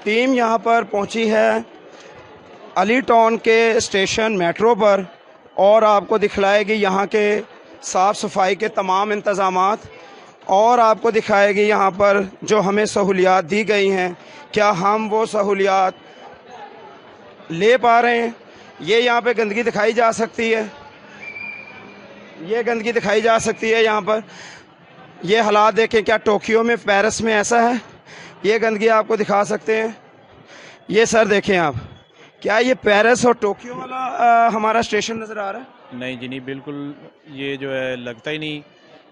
Team यहाँ पर पहुँची है अली टाउन के स्टेशन मेट्रो पर और आपको दिखलाएगी यहाँ के साफ़ सफाई के तमाम इंतज़ामात और आपको दिखाएगी यहाँ पर जो हमें सहूलियात दी गई हैं क्या हम वो सहूलियात ले पा रहे हैं। ये यहाँ पे गंदगी दिखाई जा सकती है, ये गंदगी दिखाई जा सकती है यहाँ पर। ये हालात देखें, क्या टोक्यो में, पेरिस में ऐसा है? ये गंदगी आपको दिखा सकते हैं। ये सर देखें आप, क्या ये पेरिस और टोक्यो वाला हमारा स्टेशन नज़र आ रहा है? नहीं जी नहीं, बिल्कुल ये जो है लगता ही नहीं।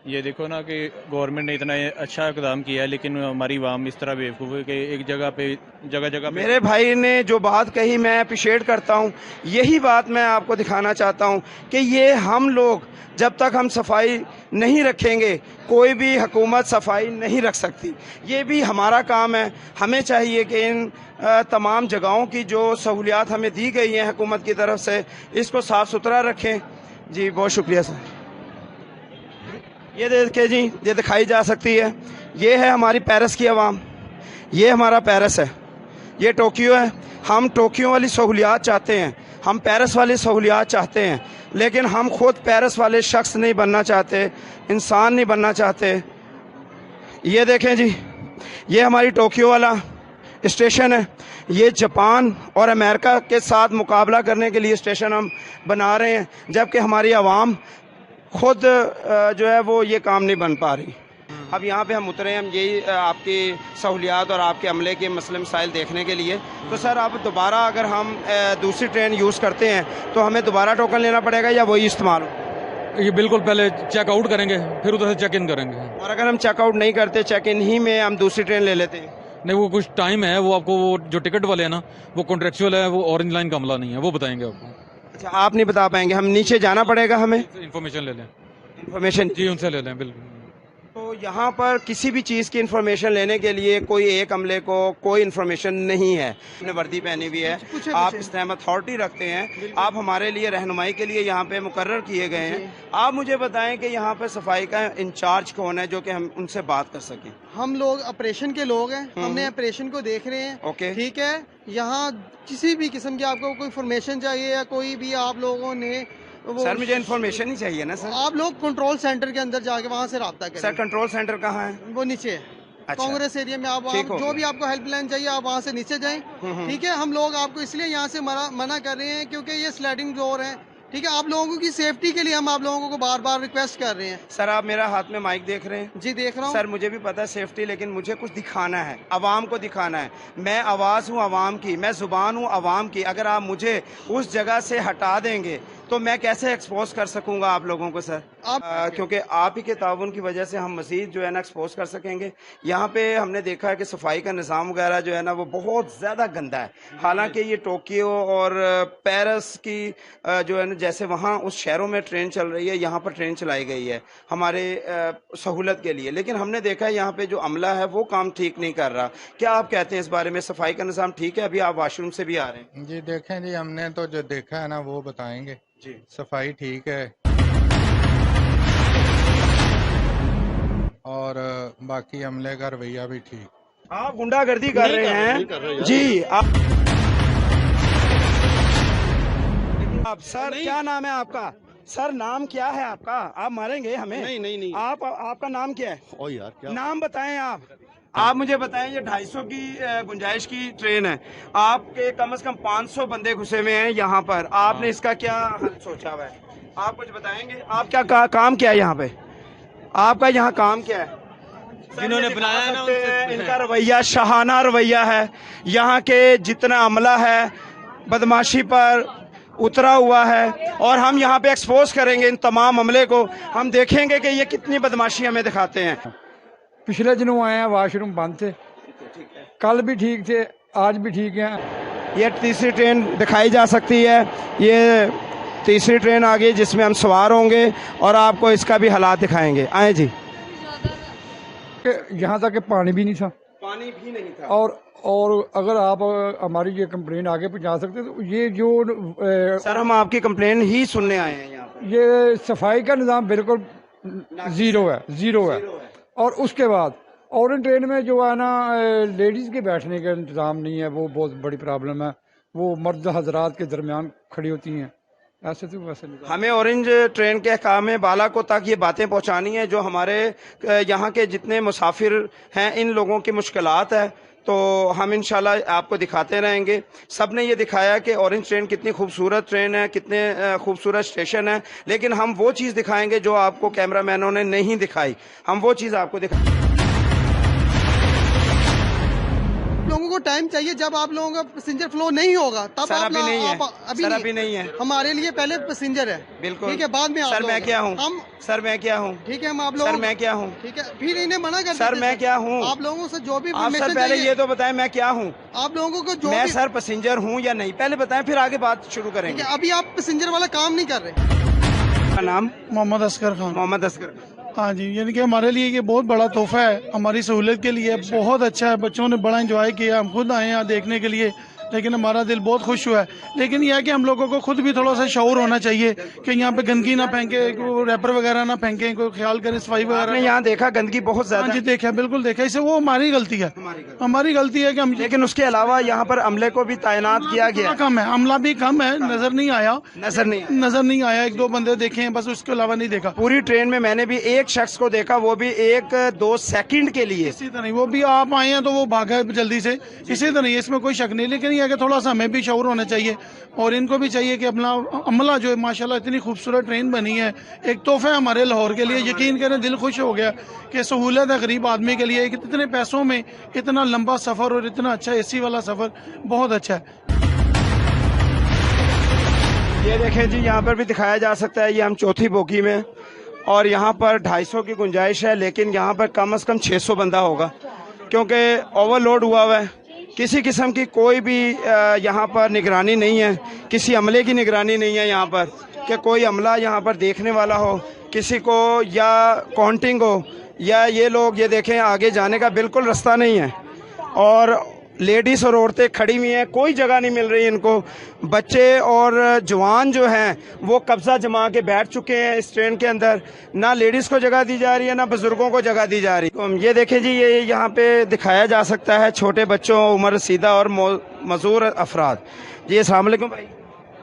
ये देखो ना कि गवर्नमेंट ने इतना अच्छा इकदाम किया है लेकिन हमारी आवाम इस तरह बेवकूफ़ है कि एक जगह पे जगह मेरे भाई ने जो बात कही मैं अप्रिशिएट करता हूँ। यही बात मैं आपको दिखाना चाहता हूँ कि ये हम लोग जब तक हम सफाई नहीं रखेंगे कोई भी हुकूमत सफाई नहीं रख सकती। ये भी हमारा काम है। हमें चाहिए कि इन तमाम जगहों की जो सहूलियात हमें दी गई हैं हुकूमत की तरफ से इसको साफ़ सुथरा रखें। जी बहुत शुक्रिया सर। ये देखिए जी, ये दिखाई जा सकती है, ये है हमारी पेरिस की आवाम, ये हमारा पेरिस है, ये टोक्यो है। हम टोक्यो वाली सहूलियात चाहते हैं, हम पेरिस वाली सहूलियात चाहते हैं, लेकिन हम खुद पेरिस वाले शख्स नहीं बनना चाहते, इंसान नहीं बनना चाहते। ये देखें जी, ये हमारी टोक्यो वाला स्टेशन है। ये जापान और अमेरिका के साथ मुकाबला करने के लिए स्टेशन हम बना रहे हैं, जबकि हमारी आवाम खुद जो है वो ये काम नहीं बन पा रही। अब यहाँ पे हम उतरे हैं, हम यही आपकी सहूलियात और आपके अमले के मसले मसाइल देखने के लिए। तो सर अब दोबारा अगर हम दूसरी ट्रेन यूज़ करते हैं तो हमें दोबारा टोकन लेना पड़ेगा या वही इस्तेमाल हो? ये बिल्कुल पहले चेकआउट करेंगे फिर उधर से चेक इन करेंगे। और अगर हम चेकआउट नहीं करते, चेक इन ही में हम दूसरी ट्रेन ले लेते हैं? नहीं, वो कुछ टाइम है, वो आपको वो जो टिकट वाले हैं ना वो कॉन्ट्रेक्चुअल है, वो ऑरेंज लाइन का अमला नहीं है, वो बताएंगे आपको। अच्छा, आप नहीं बता पाएंगे? हम नीचे जाना पड़ेगा, हमें इन्फॉर्मेशन ले लें। इन्फॉर्मेशन जी उनसे ले लें बिल्कुल। तो यहाँ पर किसी भी चीज़ की इन्फॉर्मेशन लेने के लिए कोई एक अमले को कोई इन्फॉर्मेशन नहीं है। आपने वर्दी पहनी हुई है, आप स्टैम्प अथॉरिटी रखते हैं, आप हमारे लिए रहनुमाई के लिए यहाँ पे मुकर्रर किए गए हैं। आप मुझे बताएं कि यहाँ पे सफाई का इंचार्ज कौन है जो कि हम उनसे बात कर सकें? हम लोग ऑपरेशन के लोग हैं, हमने ऑपरेशन को देख रहे हैं। ओके, ठीक है। यहाँ किसी भी किस्म की आपको कोई इन्फॉर्मेशन चाहिए या कोई भी आप लोगों ने सर मुझे इन्फॉर्मेशन ही चाहिए ना सर। आप लोग कंट्रोल सेंटर के अंदर जाके वहाँ से रब्ता करें। सर कंट्रोल सेंटर कहाँ है? वो नीचे है। अच्छा। कांग्रेस एरिया में आप जो भी आपको हेल्पलाइन चाहिए आप वहाँ से नीचे जाएं। ठीक है। हम लोग आपको इसलिए यहाँ से मना कर रहे हैं क्योंकि ये स्लाइडिंग डोर है। ठीक है। आप लोगों की सेफ्टी के लिए हम आप लोगों को बार बार रिक्वेस्ट कर रहे हैं। सर आप मेरा हाथ में माइक देख रहे हैं? जी देख रहा हूँ। सर मुझे भी पता है सेफ्टी, लेकिन मुझे कुछ दिखाना है, आवाम को दिखाना है। मैं आवाज़ हूँ आवाम की, मैं ज़ुबान हूँ आवाम की। अगर आप मुझे उस जगह से हटा देंगे तो मैं कैसे एक्सपोज कर सकूंगा आप लोगों को सर? क्योंकि आप ही के ताउन की वजह से हम मज़ीद जो है ना एक्सपोज कर सकेंगे। यहाँ पे हमने देखा है कि सफाई का निज़ाम वगैरह जो है ना वो बहुत ज़्यादा गंदा है। हालांकि ये टोक्यो और पेरिस की जो है ना, जैसे वहाँ उस शहरों में ट्रेन चल रही है, यहाँ पर ट्रेन चलाई गई है हमारे सहूलत के लिए, लेकिन हमने देखा है यहाँ पे जो अमला है वो काम ठीक नहीं कर रहा। क्या आप कहते हैं इस बारे में? सफाई का निज़ाम ठीक है? अभी आप वाशरूम से भी आ रहे हैं। जी देखें जी, हमने तो जो देखा है ना वो बताएंगे जी। सफाई ठीक है और बाकी अमले का रवैया भी ठीक। आप गुंडागर्दी कर रहे हैं जी। आप सर क्या नाम है आपका? सर नाम क्या है आपका? आप मारेंगे हमें? नहीं। आपका नाम क्या है? ओ यार क्या नाम बताएं आप मुझे बताएं। ये 250 की गुंजाइश की ट्रेन है, आपके कम से कम 500 बंदे घुसे हुए हैं यहाँ पर, आपने इसका क्या हल सोचा हुआ है? आप कुछ बताएंगे? आप क्या काम क्या है यहाँ पे? आपका यहाँ काम क्या है? जिन्होंने बनाया ना इनका रवैया शाहाना रवैया है। यहाँ के जितना अमला है बदमाशी पर उतरा हुआ है और हम यहाँ पे एक्सपोज करेंगे इन तमाम अमले को। हम देखेंगे कि ये कितनी बदमाशी हमें दिखाते हैं। पिछले दिनों आए हैं, वाशरूम बंद थे, कल भी ठीक थे, आज भी ठीक है। ये तीसरी ट्रेन दिखाई जा सकती है, ये तीसरी ट्रेन आ गई जिसमें हम सवार होंगे और आपको इसका भी हालात दिखाएंगे। आए जी। यहाँ तक पानी भी नहीं था, पानी भी नहीं था। और अगर आप हमारी ये कंप्लेन आगे पहुँचा सकते तो ये जो सर हम आपकी कंप्लेन ही सुनने आए हैं यहाँ पर। ये सफाई का निज़ाम बिल्कुल ज़ीरो है। और उसके बाद ऑरेंज ट्रेन में जो है ना लेडीज़ के बैठने का इंतज़ाम नहीं है, वो बहुत बड़ी प्रॉब्लम है। वो मर्द हजरात के दरमियान खड़ी होती हैं, ऐसे तो वैसे नहीं। हमें ऑरेंज ट्रेन के अहकाम में बाला को तक ये बातें पहुंचानी है जो हमारे यहाँ के जितने मुसाफिर हैं इन लोगों की मुश्किलात है, तो हम इंशाल्लाह आपको दिखाते रहेंगे। सब ने ये दिखाया कि ऑरेंज ट्रेन कितनी खूबसूरत ट्रेन है, कितने खूबसूरत स्टेशन है, लेकिन हम वो चीज़ दिखाएंगे जो आपको कैमरामैनों ने नहीं दिखाई। हम वो चीज़ आपको दिखाएंगे। लोगों को टाइम चाहिए, जब आप लोगों का पैसेंजर फ्लो नहीं होगा तब सर आप अभी नहीं है, अभी सर अभी नहीं है। हमारे लिए पहले पैसेंजर है, बिल्कुल ठीक है, बाद में आप सर लोग मैं हैं। क्या हूँ, हम सर मैं क्या हूँ, ठीक है, हम आप सर लोग मैं क्या हूँ, ठीक है, फिर इन्हें मना कर सर देते मैं हैं। क्या हूँ, आप लोगों से जो भी आप सर information पहले चाहिए, ये तो बताएं मैं क्या हूँ, आप लोगों को जो मैं भी सर पैसेंजर हूँ या नहीं, पहले बताएं फिर आगे बात शुरू ठीक करेंगे। है, अभी आप पैसेंजर वाला काम नहीं कर रहे। का नाम मोहम्मद असगर खान। मोहम्मद असगर। हाँ जी, यानी कि हमारे लिए ये बहुत बड़ा तोहफा है, हमारी सहूलियत के लिए बहुत अच्छा है। बच्चों ने बड़ा एंजॉय किया, हम खुद आए यहाँ देखने के लिए, लेकिन हमारा दिल बहुत खुश हुआ है। लेकिन यह है कि हम लोगों को खुद भी थोड़ा सा शऊर होना चाहिए कि यहाँ पे गंदगी ना फेंके, रैपर वगैरह ना फेंके, कोई ख्याल करें सफाई आपने वगैरह। यहाँ देखा गंदगी बहुत हाँ ज्यादा जी, देखा, बिल्कुल देखा। इसे वो हमारी गलती है, हमारी गलती है कि हम लेकिन उसके अलावा यहाँ पर अमले को भी तैनात किया गया है। कम है, अमला भी कम है, नजर नहीं आया, नजर नहीं आया। एक दो बंदे देखे हैं बस, उसके अलावा नहीं देखा। पूरी ट्रेन में मैंने भी एक शख्स को देखा, वो भी 1-2 सेकंड के लिए। इसी तरह वो भी आप आए हैं तो वो भागा है जल्दी से, इसी तरह इसमें कोई शक नहीं। लेकिन ये है कि थोड़ा सा हमें भी शऊर होना चाहिए और इनको भी चाहिए कि अपना अमला जो है, माशाल्लाह इतनी खूबसूरत ट्रेन बनी है, एक तोहफा है हमारे लाहौर के लिए। यकीन करें दिल खुश हो गया कि सहूलत है गरीब आदमी के लिए, इतने पैसों में इतना लंबा सफर और इतना अच्छा एसी वाला सफर बहुत अच्छा है। ये देखें जी, यहाँ पर भी दिखाया जा सकता है, ये हम चौथी बोगी में, और यहाँ पर 250 की गुंजाइश है, लेकिन यहाँ पर कम से कम 600 बंदा होगा क्योंकि ओवरलोड हुआ हुआ है। किसी किस्म की कोई भी यहाँ पर निगरानी नहीं है, किसी अमले की निगरानी नहीं है यहाँ पर कि कोई अमला यहाँ पर देखने वाला हो किसी को, या काउंटिंग हो, या ये लोग ये देखें आगे जाने का बिल्कुल रास्ता नहीं है, और लेडीज़ और औरतें खड़ी हुई हैं, कोई जगह नहीं मिल रही इनको। बच्चे और जवान जो हैं वो कब्जा जमा के बैठ चुके हैं इस ट्रेन के अंदर, ना लेडीज़ को जगह दी जा रही है ना बुजुर्गों को जगह दी जा रही है। ये देखें जी, ये यहाँ पे दिखाया जा सकता है छोटे बच्चों, उम्र रसीदा और मजूर अफराद। जी अस्सलाम वालेकुम भाई।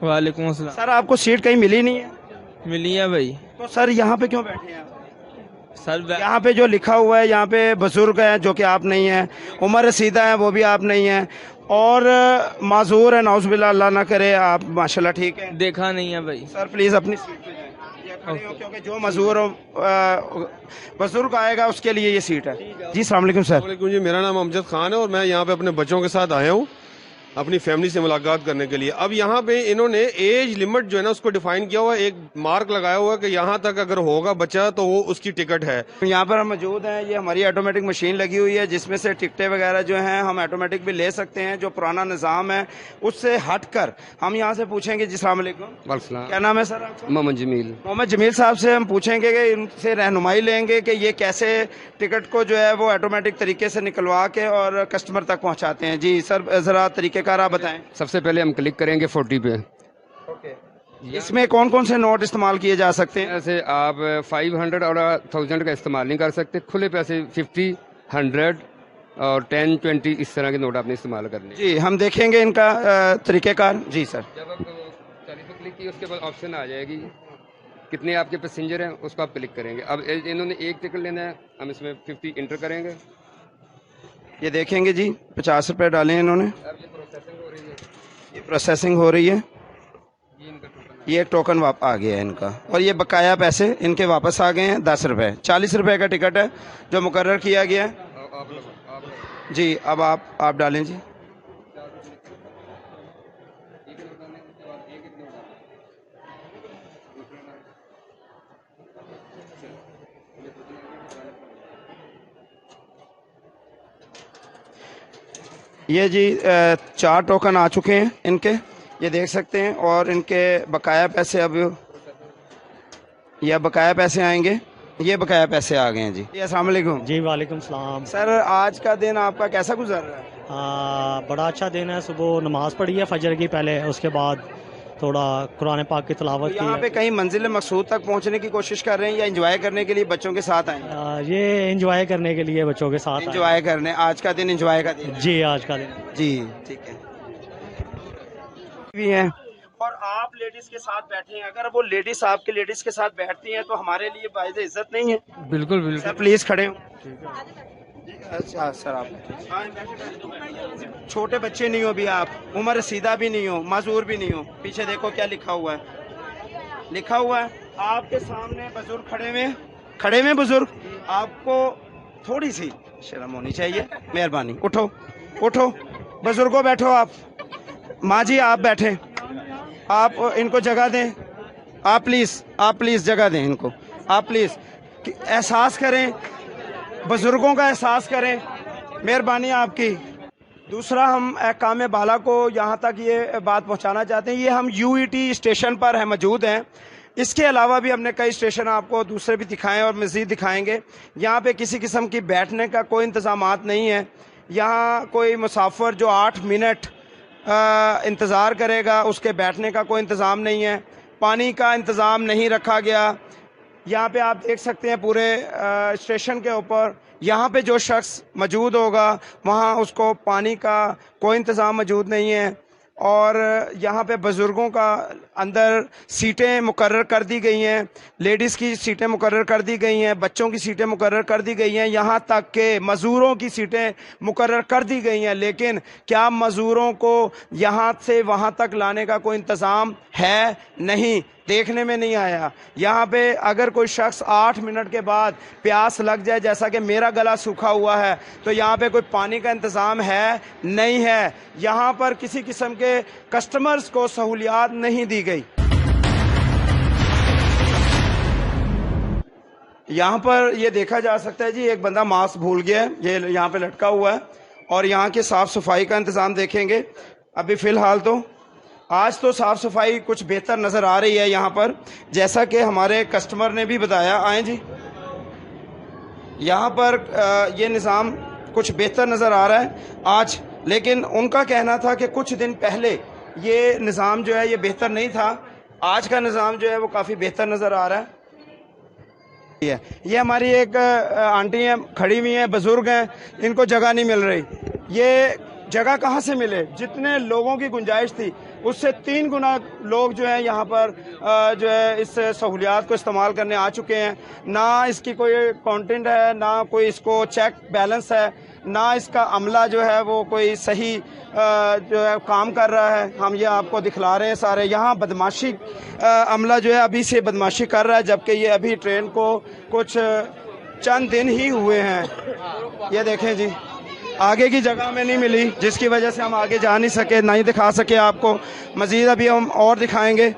वालेकुम अस्सलाम। सर आपको सीट कहीं मिली नहीं है? मिली है भाई। तो सर यहाँ पे क्यों बैठे हैं आप? सर यहाँ पे जो लिखा हुआ है, यहाँ पे बुजुर्ग हैं जो कि आप नहीं हैं, उम्र रसीदा है वो भी आप नहीं हैं, और माजूर है, नाउज़ुबिल्लाह, अल्लाह ना करे, आप माशाल्लाह ठीक है। देखा नहीं है भाई। सर प्लीज अपनी सीट पे जाएं या खड़े हो, क्योंकि जो मजूर बुजुर्ग आएगा उसके लिए ये सीट है। जी अस्सलाम वालेकुम सर। वालेकुम जी, मेरा नाम अमजद खान है और मैं यहाँ पे अपने बच्चों के साथ आया हूँ अपनी फैमिली से मुलाकात करने के लिए। अब यहाँ पे इन्होंने एज लिमिट जो है ना उसको डिफाइन किया हुआ है, एक मार्क लगाया हुआ है कि यहाँ तक अगर होगा बच्चा तो वो उसकी टिकट है। यहाँ पर हम मौजूद हैं, ये हमारी ऑटोमेटिक मशीन लगी हुई है जिसमें से टिकटें वगैरह जो हैं हम ऑटोमेटिक भी ले सकते हैं। जो पुराना निज़ाम है उससे हटकर हम यहाँ से पूछेंगे। जी अस्सलाम वालेकुम, क्या नाम है सर आपका? मोहम्मद जमील। मोहम्मद जमील साहब से हम पूछेंगे कि इनसे रहनुमाई लेंगे कि ये कैसे टिकट को जो है वो ऑटोमेटिक तरीके से निकलवा के और कस्टमर तक पहुँचाते हैं। जी सर ज़रा तरीक़ेकार आप बताएं। सबसे पहले हम क्लिक करेंगे 40 पे। इसमें कौन कौन से नोट इस्तेमाल किए जा सकते हैं? जैसे आप 500 और 1000 का इस्तेमाल नहीं कर सकते। खुले पैसे 50, 100 और 10, 20 इस तरह के नोट आपने इस्तेमाल करने। जी हम देखेंगे इनका तरीक़ेकार। जी सर। जब आप 40 पे क्लिक किए उसके बाद ऑप्शन आ जाएगी कितने आपके पैसेंजर हैं, उसको आप क्लिक करेंगे। अब इन्होंने एक टिकट लेना है, हम इसमें 50 इंटर करेंगे। ये देखेंगे जी 50 रुपये डाले हैं इन्होंने। ये प्रोसेसिंग हो रही है। ये टोकन आ गया है इनका, और ये बकाया पैसे इनके वापस आ गए हैं 10 रुपये। 40 रुपये का टिकट है जो मुकर्रर किया गया है। जी अब आप डालें जी। ये जी 4 टोकन आ चुके हैं इनके, ये देख सकते हैं, और इनके बकाया पैसे अब ये बकाया पैसे आएंगे। ये बकाया पैसे आ गए हैं जी। अस्सलाम वालेकुम। जी वालेकुम सलाम। सर आज का दिन आपका कैसा गुजर रहा है? बड़ा अच्छा दिन है। सुबह नमाज पढ़ी है फजर की पहले, उसके बाद थोड़ा कुरान पाक की तिलावत यहाँ पे कहीं मंजिल मकसूद तक पहुँचने की कोशिश कर रहे हैं या एंजॉय करने के लिए बच्चों के साथ आए? ये एंजॉय करने के लिए बच्चों के साथ एंजॉय करने, आज का दिन एंजॉय का दिन? जी, आज का दिन जी, ठीक है। भी हैं और आप लेडीज के साथ बैठे हैं, अगर वो लेडीज आपके लेडीज के साथ बैठती हैं तो हमारे लिए बाइज़ इज्जत नहीं है? बिल्कुल बिल्कुल सर प्लीज खड़े हो। अच्छा सर, आप छोटे बच्चे नहीं हो भी, आप उम्र रसीदा भी नहीं हो, माजूर भी नहीं हो। पीछे देखो क्या लिखा हुआ है, लिखा हुआ है आपके सामने बुजुर्ग खड़े में बुजुर्ग, आपको थोड़ी सी शर्म होनी चाहिए, मेहरबानी उठो उठो, बुजुर्गों बैठो आप, माँ जी आप बैठे, आप इनको जगह दें, आप प्लीज जगह दें इनको, आप प्लीज एहसास करें, बुजुर्गों का एहसास करें, मेहरबानी आपकी। दूसरा, हम अहकाम बाला को यहाँ तक ये बात पहुँचाना चाहते हैं, ये हम यूईटी स्टेशन पर है मौजूद हैं, इसके अलावा भी हमने कई स्टेशन आपको दूसरे भी दिखाएं और मज़ीद दिखाएंगे। यहाँ पे किसी किस्म की बैठने का कोई इंतज़ामात नहीं है, यहाँ कोई मुसाफिर जो 8 मिनट इंतज़ार करेगा उसके बैठने का कोई इंतज़ाम नहीं है, पानी का इंतज़ाम नहीं रखा गया। यहाँ पे आप देख सकते हैं पूरे स्टेशन के ऊपर, यहाँ पे जो शख्स मौजूद होगा वहाँ उसको पानी का कोई इंतज़ाम मौजूद नहीं है। और यहाँ पे बुज़ुर्गों का अंदर सीटें मुकर्रर कर दी गई हैं, लेडीज़ की सीटें मुकर्रर कर दी गई हैं, बच्चों की सीटें मुकर्रर कर दी गई हैं, यहाँ तक के मज़दूरों की सीटें मुकर्रर कर दी गई हैं। लेकिन क्या मज़दूरों को यहाँ से वहाँ तक लाने का कोई इंतज़ाम है? नहीं, देखने में नहीं आया। यहाँ पे अगर कोई शख्स 8 मिनट के बाद प्यास लग जाए, जैसा कि मेरा गला सूखा हुआ है, तो यहाँ पे कोई पानी का इंतज़ाम है? नहीं है। यहाँ पर किसी किस्म के कस्टमर्स को सहूलियात नहीं दी गई। यहाँ पर ये देखा जा सकता है जी, एक बंदा मास्क भूल गया है, ये यहाँ पे लटका हुआ है। और यहाँ की साफ़ सफाई का इंतज़ाम देखेंगे, अभी फ़िलहाल तो आज तो साफ़ सफाई कुछ बेहतर नज़र आ रही है यहाँ पर, जैसा कि हमारे कस्टमर ने भी बताया। आए जी, यहाँ पर ये निज़ाम कुछ बेहतर नज़र आ रहा है आज, लेकिन उनका कहना था कि कुछ दिन पहले ये निज़ाम जो है ये बेहतर नहीं था। आज का निज़ाम जो है वो काफ़ी बेहतर नज़र आ रहा है। ये हमारी एक आंटी हैं, खड़ी हुई हैं, बुज़ुर्ग हैं, इनको जगह नहीं मिल रही। ये जगह कहाँ से मिले? जितने लोगों की गुंजाइश थी उससे 3 गुना लोग जो है यहाँ पर जो है इस सहूलियात को इस्तेमाल करने आ चुके हैं। ना इसकी कोई कंटेंट है, ना कोई इसको चेक बैलेंस है, ना इसका अमला जो है वो कोई सही जो है काम कर रहा है। हम ये आपको दिखला रहे हैं सारे। यहाँ बदमाशी अमला जो है अभी से बदमाशी कर रहा है, जबकि ये अभी ट्रेन को कुछ चंद दिन ही हुए हैं। ये देखें जी, आगे की जगह हमें नहीं मिली, जिसकी वजह से हम आगे जा नहीं सके, नहीं दिखा सके आपको। मज़ीद अभी हम और दिखाएंगे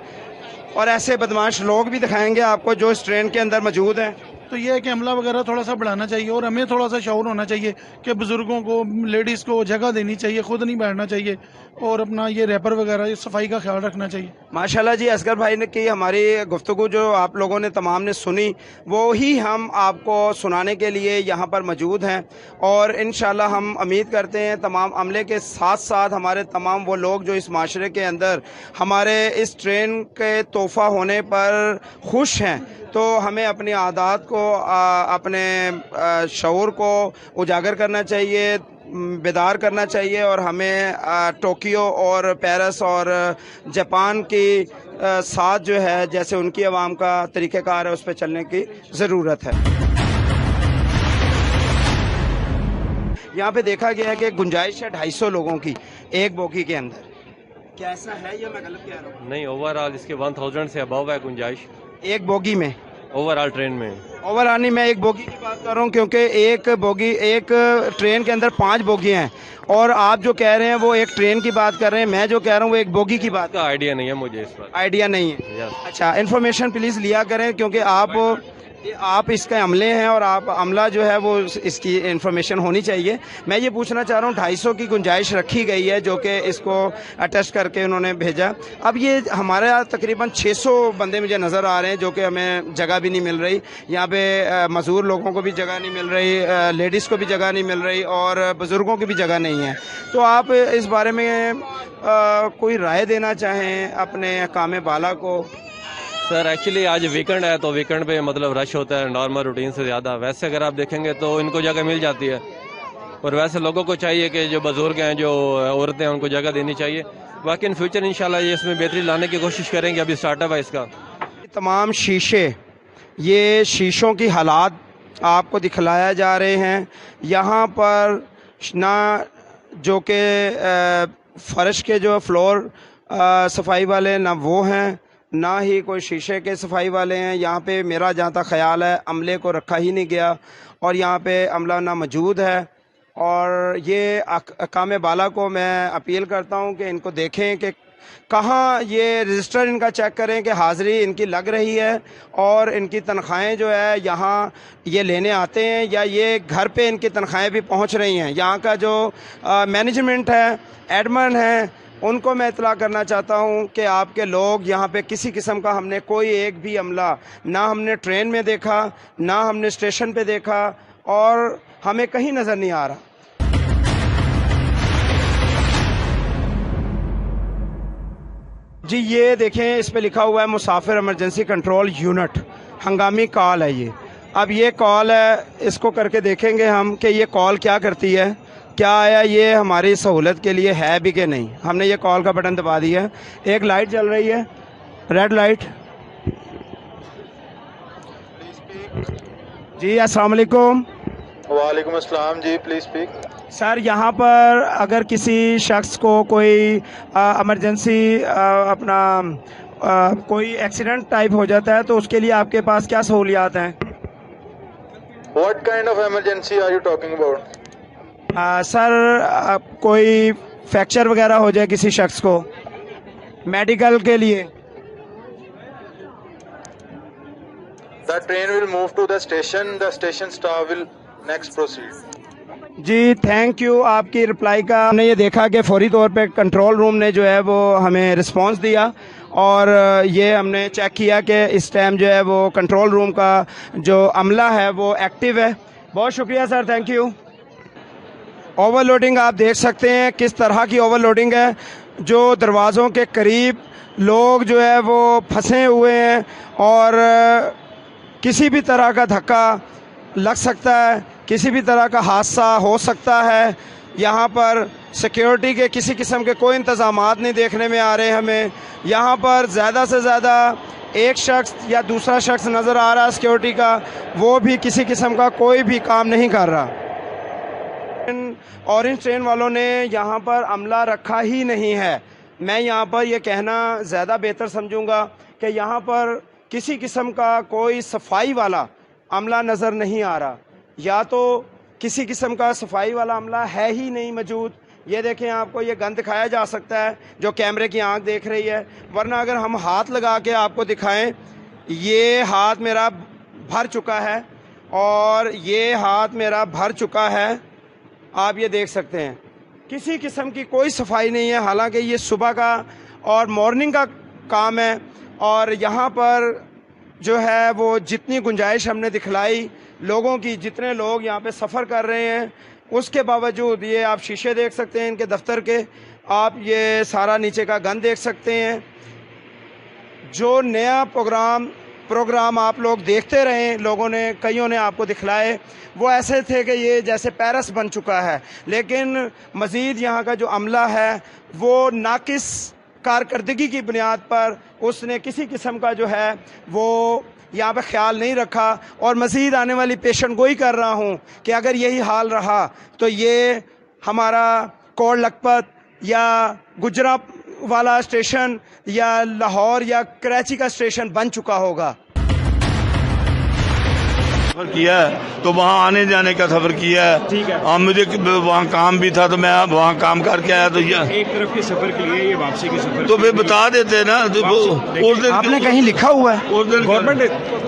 और ऐसे बदमाश लोग भी दिखाएंगे आपको जो इस ट्रेन के अंदर मौजूद हैं। तो ये है कि अमला वगैरह थोड़ा सा बढ़ाना चाहिए और हमें थोड़ा सा शऊर होना चाहिए कि बुज़ुर्गों को, लेडीज़ को जगह देनी चाहिए, खुद नहीं बैठना चाहिए, और अपना ये रैपर वगैरह ये सफाई का ख्याल रखना चाहिए। माशाल्लाह जी, असगर भाई ने की हमारी गुफ्तगू जो आप लोगों ने तमाम ने सुनी, वो ही हम आपको सुनाने के लिए यहाँ पर मौजूद हैं। और इंशाल्लाह हम उम्मीद करते हैं तमाम अमले के साथ साथ हमारे तमाम वो लोग जो इस माशरे के अंदर हमारे इस ट्रेन के तोहफ़ा होने पर खुश हैं, तो हमें अपनी आदत को, अपने शऊर को उजागर करना चाहिए, बेदार करना चाहिए। और हमें टोक्यो और पेरिस और जापान की साथ जो है, जैसे उनकी आवाम का तरीक़ेकार है, उस पर चलने की ज़रूरत है। यहाँ पे देखा गया है कि गुंजाइश है 250 लोगों की एक बोगी के अंदर। क्या ऐसा है या मैं गलत कह रहा हूँ? नहीं, ओवरऑल इसके 1000 से अबव है गुंजाइश एक बोगी में, ओवरऑल ट्रेन में। ओवरऑल नहीं, मैं एक बोगी की बात कर रहा हूँ, क्योंकि एक ट्रेन के अंदर 5 बोगी हैं और आप जो कह रहे हैं वो एक ट्रेन की बात कर रहे हैं, मैं जो कह रहा हूँ वो एक बोगी की बात। आइडिया नहीं है मुझे इस पर। आइडिया नहीं है? अच्छा, इन्फॉर्मेशन प्लीज़ लिया करें, क्योंकि आप ये आप इसके अमले हैं और आप अमला जो है वो इसकी इंफॉर्मेशन होनी चाहिए। मैं ये पूछना चाह रहा हूँ 250 की गुंजाइश रखी गई है जो कि इसको अटेस्ट करके उन्होंने भेजा। अब ये हमारे यहाँ तकरीबन 600 बंदे मुझे नज़र आ रहे हैं जो कि हमें जगह भी नहीं मिल रही। यहाँ पे मज़दूर लोगों को भी जगह नहीं मिल रही, लेडीज़ को भी जगह नहीं मिल रही और बुज़ुर्गों की भी जगह नहीं है। तो आप इस बारे में कोई राय देना चाहें अपने काम बाला को? सर एक्चुअली आज वीकेंड है तो वीकेंड पे मतलब रश होता है नॉर्मल रूटीन से ज़्यादा। वैसे अगर आप देखेंगे तो इनको जगह मिल जाती है और वैसे लोगों को चाहिए कि जो बुजुर्ग हैं, जो औरतें हैं, उनको जगह देनी चाहिए। बाकी इन फ्यूचर इंशाल्लाह ये इसमें बेहतरी लाने की कोशिश करेंगे। अभी स्टार्टअप है इसका। तमाम शीशे, ये शीशों की हालात आपको दिखलाया जा रहे हैं। यहाँ पर ना जो कि फर्श के जो फ्लोर सफाई वाले ना वो हैं, ना ही कोई शीशे के सफाई वाले हैं। यहाँ पे मेरा जहाँ तक ख्याल है अमले को रखा ही नहीं गया और यहाँ पे अमला ना मौजूद है। और ये काम बाला को मैं अपील करता हूँ कि इनको देखें कि कहाँ ये रजिस्टर इनका चेक करें कि हाज़िरी इनकी लग रही है और इनकी तनख्वाहें जो है यहाँ ये लेने आते हैं या ये घर पे इनकी तनख्वाहें भी पहुँच रही हैं। यहाँ का जो मैनेजमेंट है, एडमिन है, उनको मैं इतला करना चाहता हूँ कि आपके लोग यहाँ पे किसी किस्म का हमने कोई एक भी अमला ना हमने ट्रेन में देखा, ना हमने स्टेशन पे देखा और हमें कहीं नज़र नहीं आ रहा। जी ये देखें, इस पे लिखा हुआ है मुसाफिर इमरजेंसी कंट्रोल यूनिट, हंगामी कॉल है ये। अब ये कॉल है, इसको करके देखेंगे हम कि ये कॉल क्या करती है, क्या आया ये हमारी सहूलत के लिए है भी कि नहीं। हमने ये कॉल का बटन दबा दिया। एक लाइट जल रही है, रेड लाइट। जी अस्सलाम वालेकुम। वालेकुम अस्सलाम जी, प्लीज स्पीक। सर यहाँ पर अगर किसी शख्स को कोई इमरजेंसी कोई एक्सीडेंट टाइप हो जाता है तो उसके लिए आपके पास क्या सहूलियात हैं? What kind of emergency are you talking about? Sir कोई फ्रैक्चर वगैरह हो जाए किसी शख्स को मेडिकल के लिए। The train will move to the station. The station staff will next proceed. जी थैंक यू आपकी रिप्लाई का। हमने ये देखा कि फौरी तौर पे कंट्रोल रूम ने जो है वो हमें रिस्पांस दिया और ये हमने चेक किया कि इस टाइम जो है वो कंट्रोल रूम का जो अमला है वो एक्टिव है। बहुत शुक्रिया सर, थैंक यू। ओवरलोडिंग आप देख सकते हैं किस तरह की ओवरलोडिंग है। जो दरवाज़ों के करीब लोग जो है वो फंसे हुए हैं और किसी भी तरह का धक्का लग सकता है, किसी भी तरह का हादसा हो सकता है। यहाँ पर सिक्योरिटी के किसी किस्म के कोई इंतज़ामात नहीं देखने में आ रहे हमें। यहाँ पर ज़्यादा से ज़्यादा एक शख्स या दूसरा शख्स नज़र आ रहा है सिक्योरिटी का, वो भी किसी किस्म का कोई भी काम नहीं कर रहा। ऑरेंज ट्रेन वालों ने यहाँ पर अमला रखा ही नहीं है। मैं यहाँ पर यह कहना ज़्यादा बेहतर समझूंगा कि यहाँ पर किसी किस्म का कोई सफाई वाला अमला नज़र नहीं आ रहा, या तो किसी किस्म का सफाई वाला अमला है ही नहीं मौजूद। ये देखें, आपको ये गन दिखाया जा सकता है जो कैमरे की आंख देख रही है, वरना अगर हम हाथ लगा के आपको दिखाएं, ये हाथ मेरा भर चुका है और ये हाथ मेरा भर चुका है। आप ये देख सकते हैं किसी किस्म की कोई सफाई नहीं है, हालांकि ये सुबह का और मॉर्निंग का काम है। और यहाँ पर जो है वो जितनी गुंजाइश हमने दिखलाई लोगों की, जितने लोग यहाँ पे सफ़र कर रहे हैं, उसके बावजूद ये आप शीशे देख सकते हैं इनके दफ्तर के, आप ये सारा नीचे का गन देख सकते हैं। जो नया प्रोग्राम आप लोग देखते रहे, लोगों ने कईयों ने आपको दिखलाए, वो ऐसे थे कि ये जैसे पेरिस बन चुका है। लेकिन मज़ीद यहाँ का जो अमला है वो नाकिस कारकर्दगी की बुनियाद पर उसने किसी किस्म का जो है वो यहाँ पे ख्याल नहीं रखा। और मज़ीद आने वाली पेशन गोई कर रहा हूँ कि अगर यही हाल रहा तो ये हमारा कोट लखपत या गुजरावाला स्टेशन या लाहौर या कराची का स्टेशन बन चुका होगा। सफर किया है तो वहाँ आने जाने का सफर किया है। ठीक है। और मुझे वहाँ काम भी था तो मैं वहाँ काम करके आया। तो एक तरफ के सफर के लिए ये वापसी के सफर तो फिर बता देते ना तो उस दिन आपने कहीं लिखा हुआ है उस दिन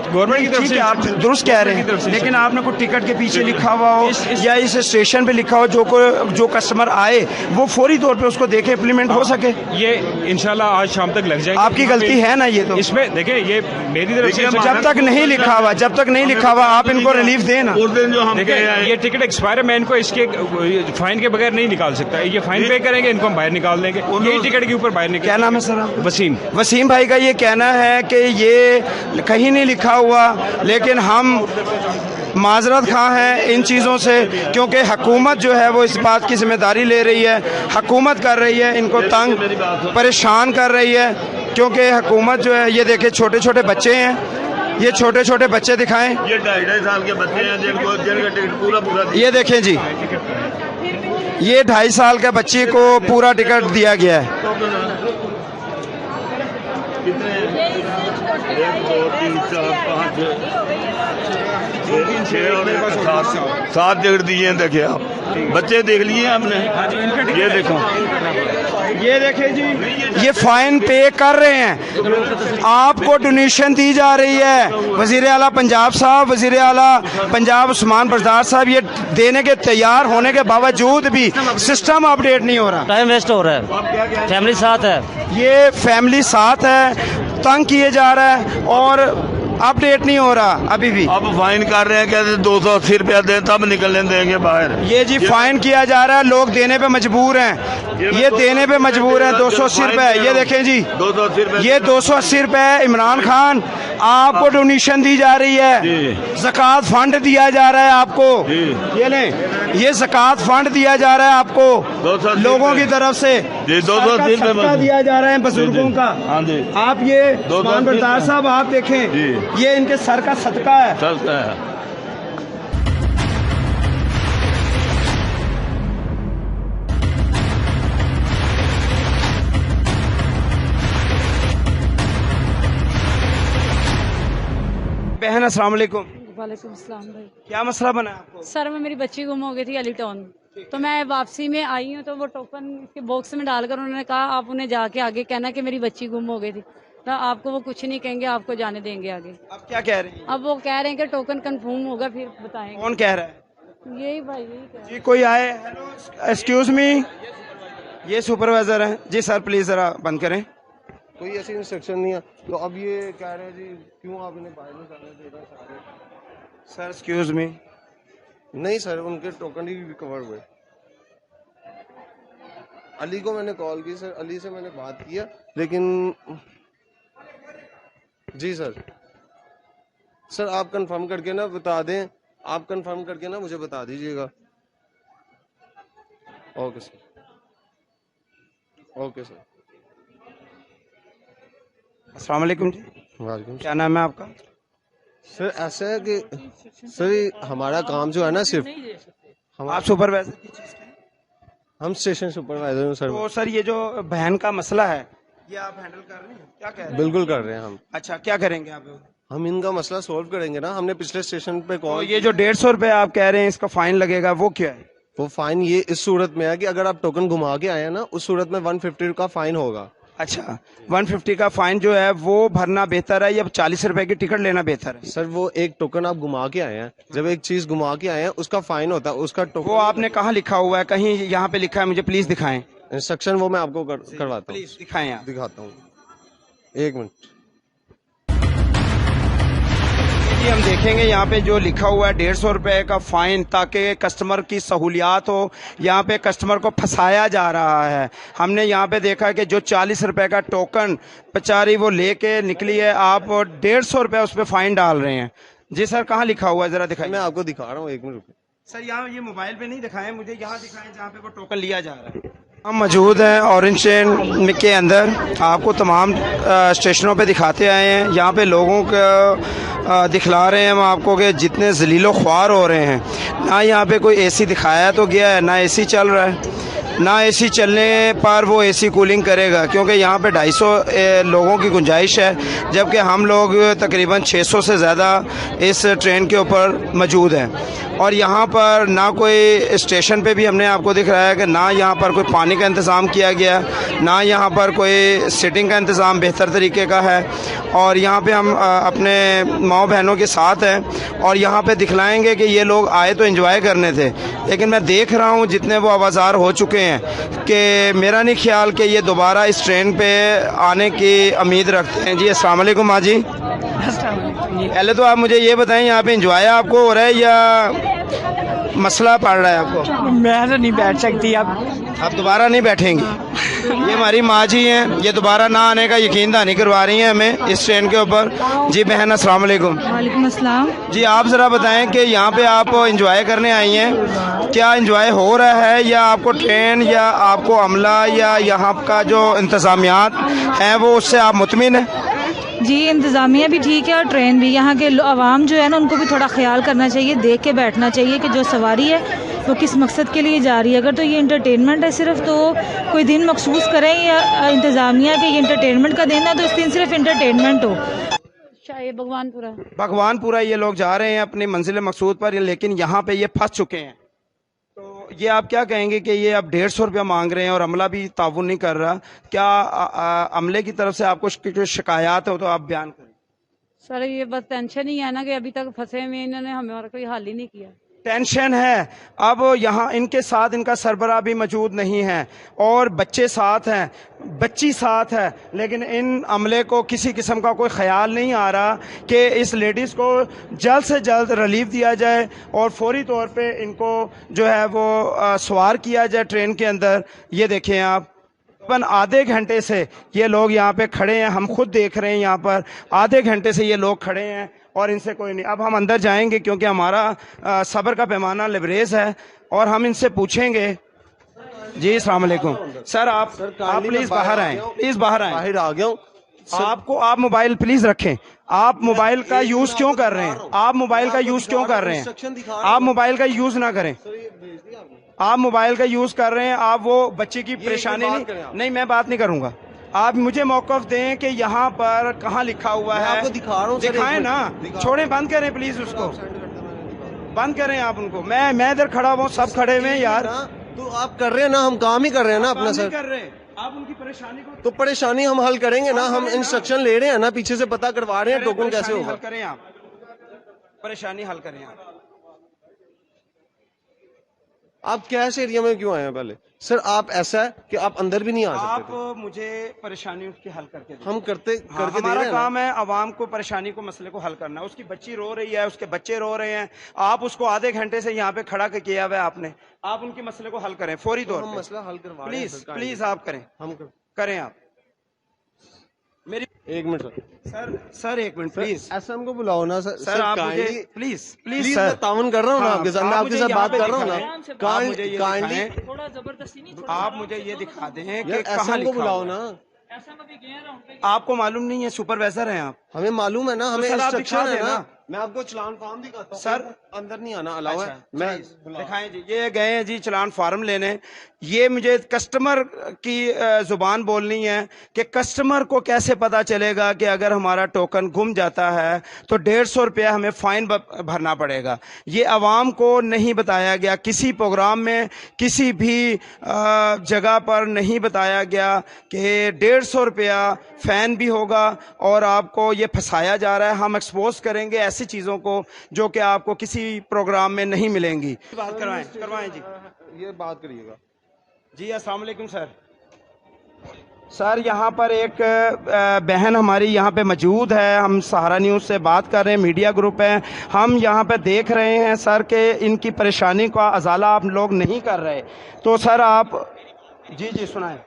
गवर्नमेंट की तरफ ठीक से है, आप दुरुस्त कह रहे हैं, लेकिन आपने कोई टिकट के पीछे लिखा हुआ हो या इस स्टेशन पे लिखा हो जो कस्टमर आए वो फौरी तौर पे उसको देखे इम्प्लीमेंट हो सके। ये इंशाल्लाह आज शाम तक लग जाएगा। आपकी गलती है ना ये तो। इसमें देखिए ये मेरी तरफ से जब तक नहीं लिखा हुआ आप इनको रिलीफ देना। उस दिन जो हम देखिए ये टिकट एक्सपायर है, मैं इनको इसके फाइन के बगैर नहीं निकाल सकता। ये फाइन पे करेंगे, इनको हम बाहर निकाल देंगे। यही टिकट के ऊपर बाहर निकाल। क्या नाम है सर? वसीम भाई का ये कहना है कि ये कहीं नहीं लिखा हुआ, लेकिन हम माजरत खां हैं इन चीज़ों से, क्योंकि हुकूमत जो है वो इस बात की जिम्मेदारी ले रही है। हुकूमत कर रही है, इनको तंग परेशान कर रही है, क्योंकि हुकूमत जो है, ये देखे छोटे छोटे बच्चे हैं, ये छोटे छोटे बच्चे दिखाएं, ये 2.5 साल के बच्चे हैं जिनका टिकट पूरा ये देखें जी, ये 2.5 साल के बच्चे को पूरा टिकट दिया गया है। 7 टिकट दिए हैं। देखिए आप बच्चे देख लिए हमने, ये देखो, ये देखें जी, ये फाइन पे कर रहे हैं, आपको डोनेशन दी जा रही है। वजीर आला पंजाब साहब, वजीर आला पंजाब उस्मान बज़दार साहब ये देने के तैयार होने के बावजूद भी सिस्टम अपडेट नहीं हो रहा, टाइम वेस्ट हो रहा है। फैमिली साथ है, ये फैमिली साथ है, तंग किए जा रहा है और अपडेट नहीं हो रहा अभी भी। अब फाइन कर रहे हैं, कहते 280 रुपया दें तब निकलने देंगे बाहर। ये जी फाइन किया जा रहा है, लोग देने पे मजबूर हैं, ये देने पे मजबूर हैं। 280 रुपए, ये देखें जी, 280 रुपए, ये 280 रुपए। इमरान खान आपको डोनेशन दी जा रही है, ज़कात फंड दिया जा रहा है आपको, ये लें, ये ज़कात फंड दिया जा रहा है आपको लोगों की तरफ से, 280 रुपए दिया जा रहा है बुजुर्गों का। आप ये उस्मान बज़दार साहब आप देखें, ये इनके सर का सदका है। बहन अस्सलाम वालेकुम। वालेकुम अस्सलाम भाई। क्या मसला बना आपको? सर मैं मेरी बच्ची गुम हो गई थी अली टाउन, तो मैं वापसी में आई हूँ, तो वो टोकन के बॉक्स में डालकर उन्होंने कहा आप उन्हें जाके आगे कहना कि मेरी बच्ची गुम हो गई थी। तो आपको वो कुछ नहीं कहेंगे, आपको जाने देंगे आगे। अब क्या कह रहे हैं? अब वो कह रहे हैं कि टोकन कंफर्म होगा फिर बताएंगे। कौन कह रहा है? यही भाई, यही कह रहे हैं। जी कोई आए? एक्सक्यूज मी, ये सुपरवाइजर हैं जी। सर प्लीज जरा बंद करें। कोई ऐसी इंस्ट्रक्शन नहीं है, तो अब ये कह रहे हैं जी क्यों आप इन्हें बाहर नहीं जाने दे रहे हैं? Sir excuse me. नहीं सर, उनके टोकन ही रिकवर हुए। अली को मैंने कॉल की सर, अली से मैंने बात किया, लेकिन जी सर आप कंफर्म करके ना बता दें, आप कंफर्म करके ना मुझे बता दीजिएगा। Okay sir, okay sir. अस्सलाम वालेकुम जी। वालेकुम। क्या नाम है आपका? सर ऐसा है कि सर हमारा काम जो है ना सिर्फ आप सुपरवाइजर, हम स्टेशन सुपरवाइजर हूँ सर। तो सर ये जो बहन का मसला है ये आप हैंडल कर रहे हैं? क्या कह रहे हैं? बिल्कुल कर रहे हैं हम। अच्छा क्या करेंगे आप? हम इनका मसला सोल्व करेंगे ना। हमने पिछले स्टेशन पे तो कॉल। ये जो 150 रुपए आप कह रहे हैं इसका फाइन लगेगा, वो क्या है? वो फाइन ये इस सूरत में है कि अगर आप टोकन घुमा के आए हैं ना, उस सूरत में 150 का फाइन होगा। अच्छा 150 का फाइन जो है वो भरना बेहतर है या 40 रुपए की टिकट लेना बेहतर है? सर वो एक टोकन आप घुमा के आए हैं, जब एक चीज घुमा के आए हैं उसका फाइन होता है, उसका टोकन। वो आपने कहाँ लिखा हुआ है? कहीं यहाँ पे लिखा है? मुझे प्लीज दिखाएं इंस्ट्रक्शन। वो मैं आपको करवाता हूँ, प्लीज दिखाएं आप। दिखाता हूँ, एक मिनट। हम देखेंगे यहाँ पे जो लिखा हुआ है 150 रुपए का फाइन, ताकि कस्टमर की सहूलियात हो। यहाँ पे कस्टमर को फंसाया जा रहा है। हमने यहाँ पे देखा कि जो 40 रुपए का टोकन बेचारी वो लेके निकली है, आप 150 रुपए उस पर फाइन डाल रहे हैं। जी सर कहाँ लिखा हुआ है जरा दिखाइए। मैं आपको दिखा रहा हूँ, एक मिनट। सर यहाँ ये मोबाइल पे नहीं दिखाएं, मुझे यहाँ दिखाएं जहाँ पे वो टोकन लिया जा रहा है। हम मौजूद हैं ऑरेंज ट्रेन के अंदर, आपको तमाम स्टेशनों पे दिखाते आए हैं। यहाँ पे लोगों को दिखला रहे हैं हम आपको कि जितने जलीलो ख्वार हो रहे हैं। ना यहाँ पे कोई एसी दिखाया तो गया है, ना एसी चल रहा है। ना एसी चलने पर वो एसी कूलिंग करेगा, क्योंकि यहाँ पे 250 लोगों की गुंजाइश है, जबकि हम लोग तकरीबन 600 से ज़्यादा इस ट्रेन के ऊपर मौजूद हैं। और यहाँ पर ना कोई स्टेशन पे भी हमने आपको दिख रहा है कि ना यहाँ पर कोई पानी का इंतज़ाम किया गया, ना यहाँ पर कोई सिटिंग का इंतज़ाम बेहतर तरीके का है। और यहाँ पे हम अपने माओ बहनों के साथ हैं और यहाँ पे दिखलाएंगे कि ये लोग आए तो एंजॉय करने थे, लेकिन मैं देख रहा हूँ जितने वो आवाज़ार हो चुके हैं कि मेरा नहीं ख्याल कि ये दोबारा इस ट्रेन पे आने की उम्मीद रखते हैं। जी अस्सलाम वालेकुम माँ जी। पहले तो आप मुझे ये बताएं, यहाँ पे एंजॉय आपको हो रहा है या मसला पड़ रहा है आपको? मैं तो नहीं बैठ सकती अब। आप दोबारा नहीं बैठेंगी? ये हमारी माँ जी हैं, ये दोबारा ना आने का यकीन दहानी करवा रही हैं हमें इस ट्रेन के ऊपर। जी बहन अस्सलाम वालेकुम। वालेकुम अस्सलाम। जी आप ज़रा बताएं कि यहाँ पे आप एंजॉय करने आई हैं, क्या एंजॉय हो रहा है या आपको ट्रेन या आपको अमला या यहाँ का जो इंतज़ामियात हैं वो उससे आप मुतमिन हैं? जी इंतज़ामिया भी ठीक है और ट्रेन भी। यहाँ के आवाम जो है ना उनको भी थोड़ा ख्याल करना चाहिए, देख के बैठना चाहिए कि जो सवारी है वो किस मकसद के लिए जा रही है। अगर तो ये इंटरटेनमेंट है सिर्फ, तो कोई दिन मखसूस करें या इंतज़ामिया के ये इंटरटेनमेंट का दिन है तो इस दिन सिर्फ इंटरटेनमेंट हो। शायद भगवानपुरा ये लोग जा रहे हैं अपनी मंजिल मकसूद पर, लेकिन यहाँ पे ये फंस चुके हैं। तो ये आप क्या कहेंगे कि ये अब 150 रुपया मांग रहे हैं और अमला भी ताउन नहीं कर रहा? क्या अमले की तरफ से आपको जो शिकायत हो तो आप बयान करें। सर ये बस टेंशन ही है ना कि अभी तक फंसे हुए, इन्होंने हमारा कोई हल ही नहीं किया। टेंशन है। अब यहाँ इनके साथ इनका सरबराह भी मौजूद नहीं है और बच्चे साथ हैं, बच्ची साथ है, लेकिन इन अमले को किसी किस्म का कोई ख्याल नहीं आ रहा कि इस लेडीज़ को जल्द से जल्द रिलीफ दिया जाए और फौरी तौर पे इनको जो है वो सवार किया जाए ट्रेन के अंदर। ये देखें आप, आधे घंटे से ये लोग यहाँ पे खड़े हैं, हम खुद देख रहे हैं यहाँ पर आधे घंटे से ये लोग खड़े हैं और इनसे कोई नहीं। अब हम अंदर जाएंगे क्योंकि हमारा सब्र का पैमाना लिबरेज है और हम इनसे पूछेंगे। जी अस्सलाम वालेकुम सर, आप प्लीज बाहर आएं, प्लीज बाहर आएं। बाहर आ गया हूँ। आपको आप मोबाइल प्लीज रखें। आप मोबाइल का यूज क्यों कर रहे हैं? आप मोबाइल का यूज क्यों कर रहे हैं? आप मोबाइल का यूज ना करें। आप मोबाइल का यूज कर रहे हैं, आप वो बच्चे की परेशानी नहीं, मैं बात नहीं करूंगा। आप मुझे मौक़िफ़ दें कि यहाँ पर कहाँ लिखा हुआ है। आपको दिखा रहा हूँ, दिखाएं ना, छोड़ें, बंद करें प्लीज, उसको बंद करें आप उनको। मैं इधर खड़ा हुआ, सब खड़े हुए हैं यार। तो आप कर रहे हैं ना, हम काम ही कर रहे हैं ना अपना सर। कर रहे हैं आप उनकी परेशानी को, तो परेशानी हम हल करेंगे ना, हम इंस्ट्रक्शन ले रहे हैं ना, पीछे से पता करवा रहे हैं टोकन कैसे होगा। हल करें आप, परेशानी हल करें आप कैश एरिया में क्यों आए हैं? पहले सर आप ऐसा है कि आप अंदर भी नहीं आ सकते थे। आप मुझे परेशानी उसकी हल करके हम करके हमारा काम है आवाम को परेशानी को मसले को हल करना। उसकी बच्ची रो रही है, उसके बच्चे रो रहे हैं, आप उसको आधे घंटे से यहाँ पे खड़ा किया हुआ है आपने। आप उनके मसले को हल करें फौरी तौर पे। मसला हल करवा प्लीज प्लीज आप करें, हम करें आप। मेरी एक मिनट सर एक मिनट प्लीज। एसएम को बुलाओ ना सर। सर आप मुझे प्लीज सर तावन कर रहा हूँ ना आपके साथ, मैं आपके साथ बात कर रहा हूँ ना। काइंडली थोड़ा जबरदस्ती नहीं, आप मुझे ये दिखा दें कि एसएम को बुलाओ ना। आपको मालूम नहीं है, सुपरवाइजर हैं आप? हमें मालूम है ना, हमें इंस्ट्रक्शन है ना। मैं आपको चलान फॉर्म दिखाता हूँ सर, अंदर नहीं आना अलावा है। मैं दिखाएं जी, ये गए हैं जी चलान फार्म लेने। ये मुझे कस्टमर की जुबान बोलनी है कि कस्टमर को कैसे पता चलेगा कि अगर हमारा टोकन गुम जाता है तो 150 रुपया हमें फाइन भरना पड़ेगा। ये आवाम को नहीं बताया गया, किसी प्रोग्राम में किसी भी जगह पर नहीं बताया गया कि 150 रुपया फैन भी होगा और आपको ये फंसाया जा रहा है। हम एक्सपोज करेंगे ऐसी चीज़ों को जो कि आपको किसी प्रोग्राम में नहीं मिलेंगी। बात करवाएं जी, ये बात करिएगा जी। अस्सलाम वालेकुम सर। सर यहाँ पर एक बहन हमारी यहाँ पे मौजूद है, हम सहारा न्यूज़ से बात कर रहे हैं, मीडिया ग्रुप है। हम यहाँ पे देख रहे हैं सर कि इनकी परेशानी का अजाला आप लोग नहीं कर रहे, तो सर आप जी सुनाएं।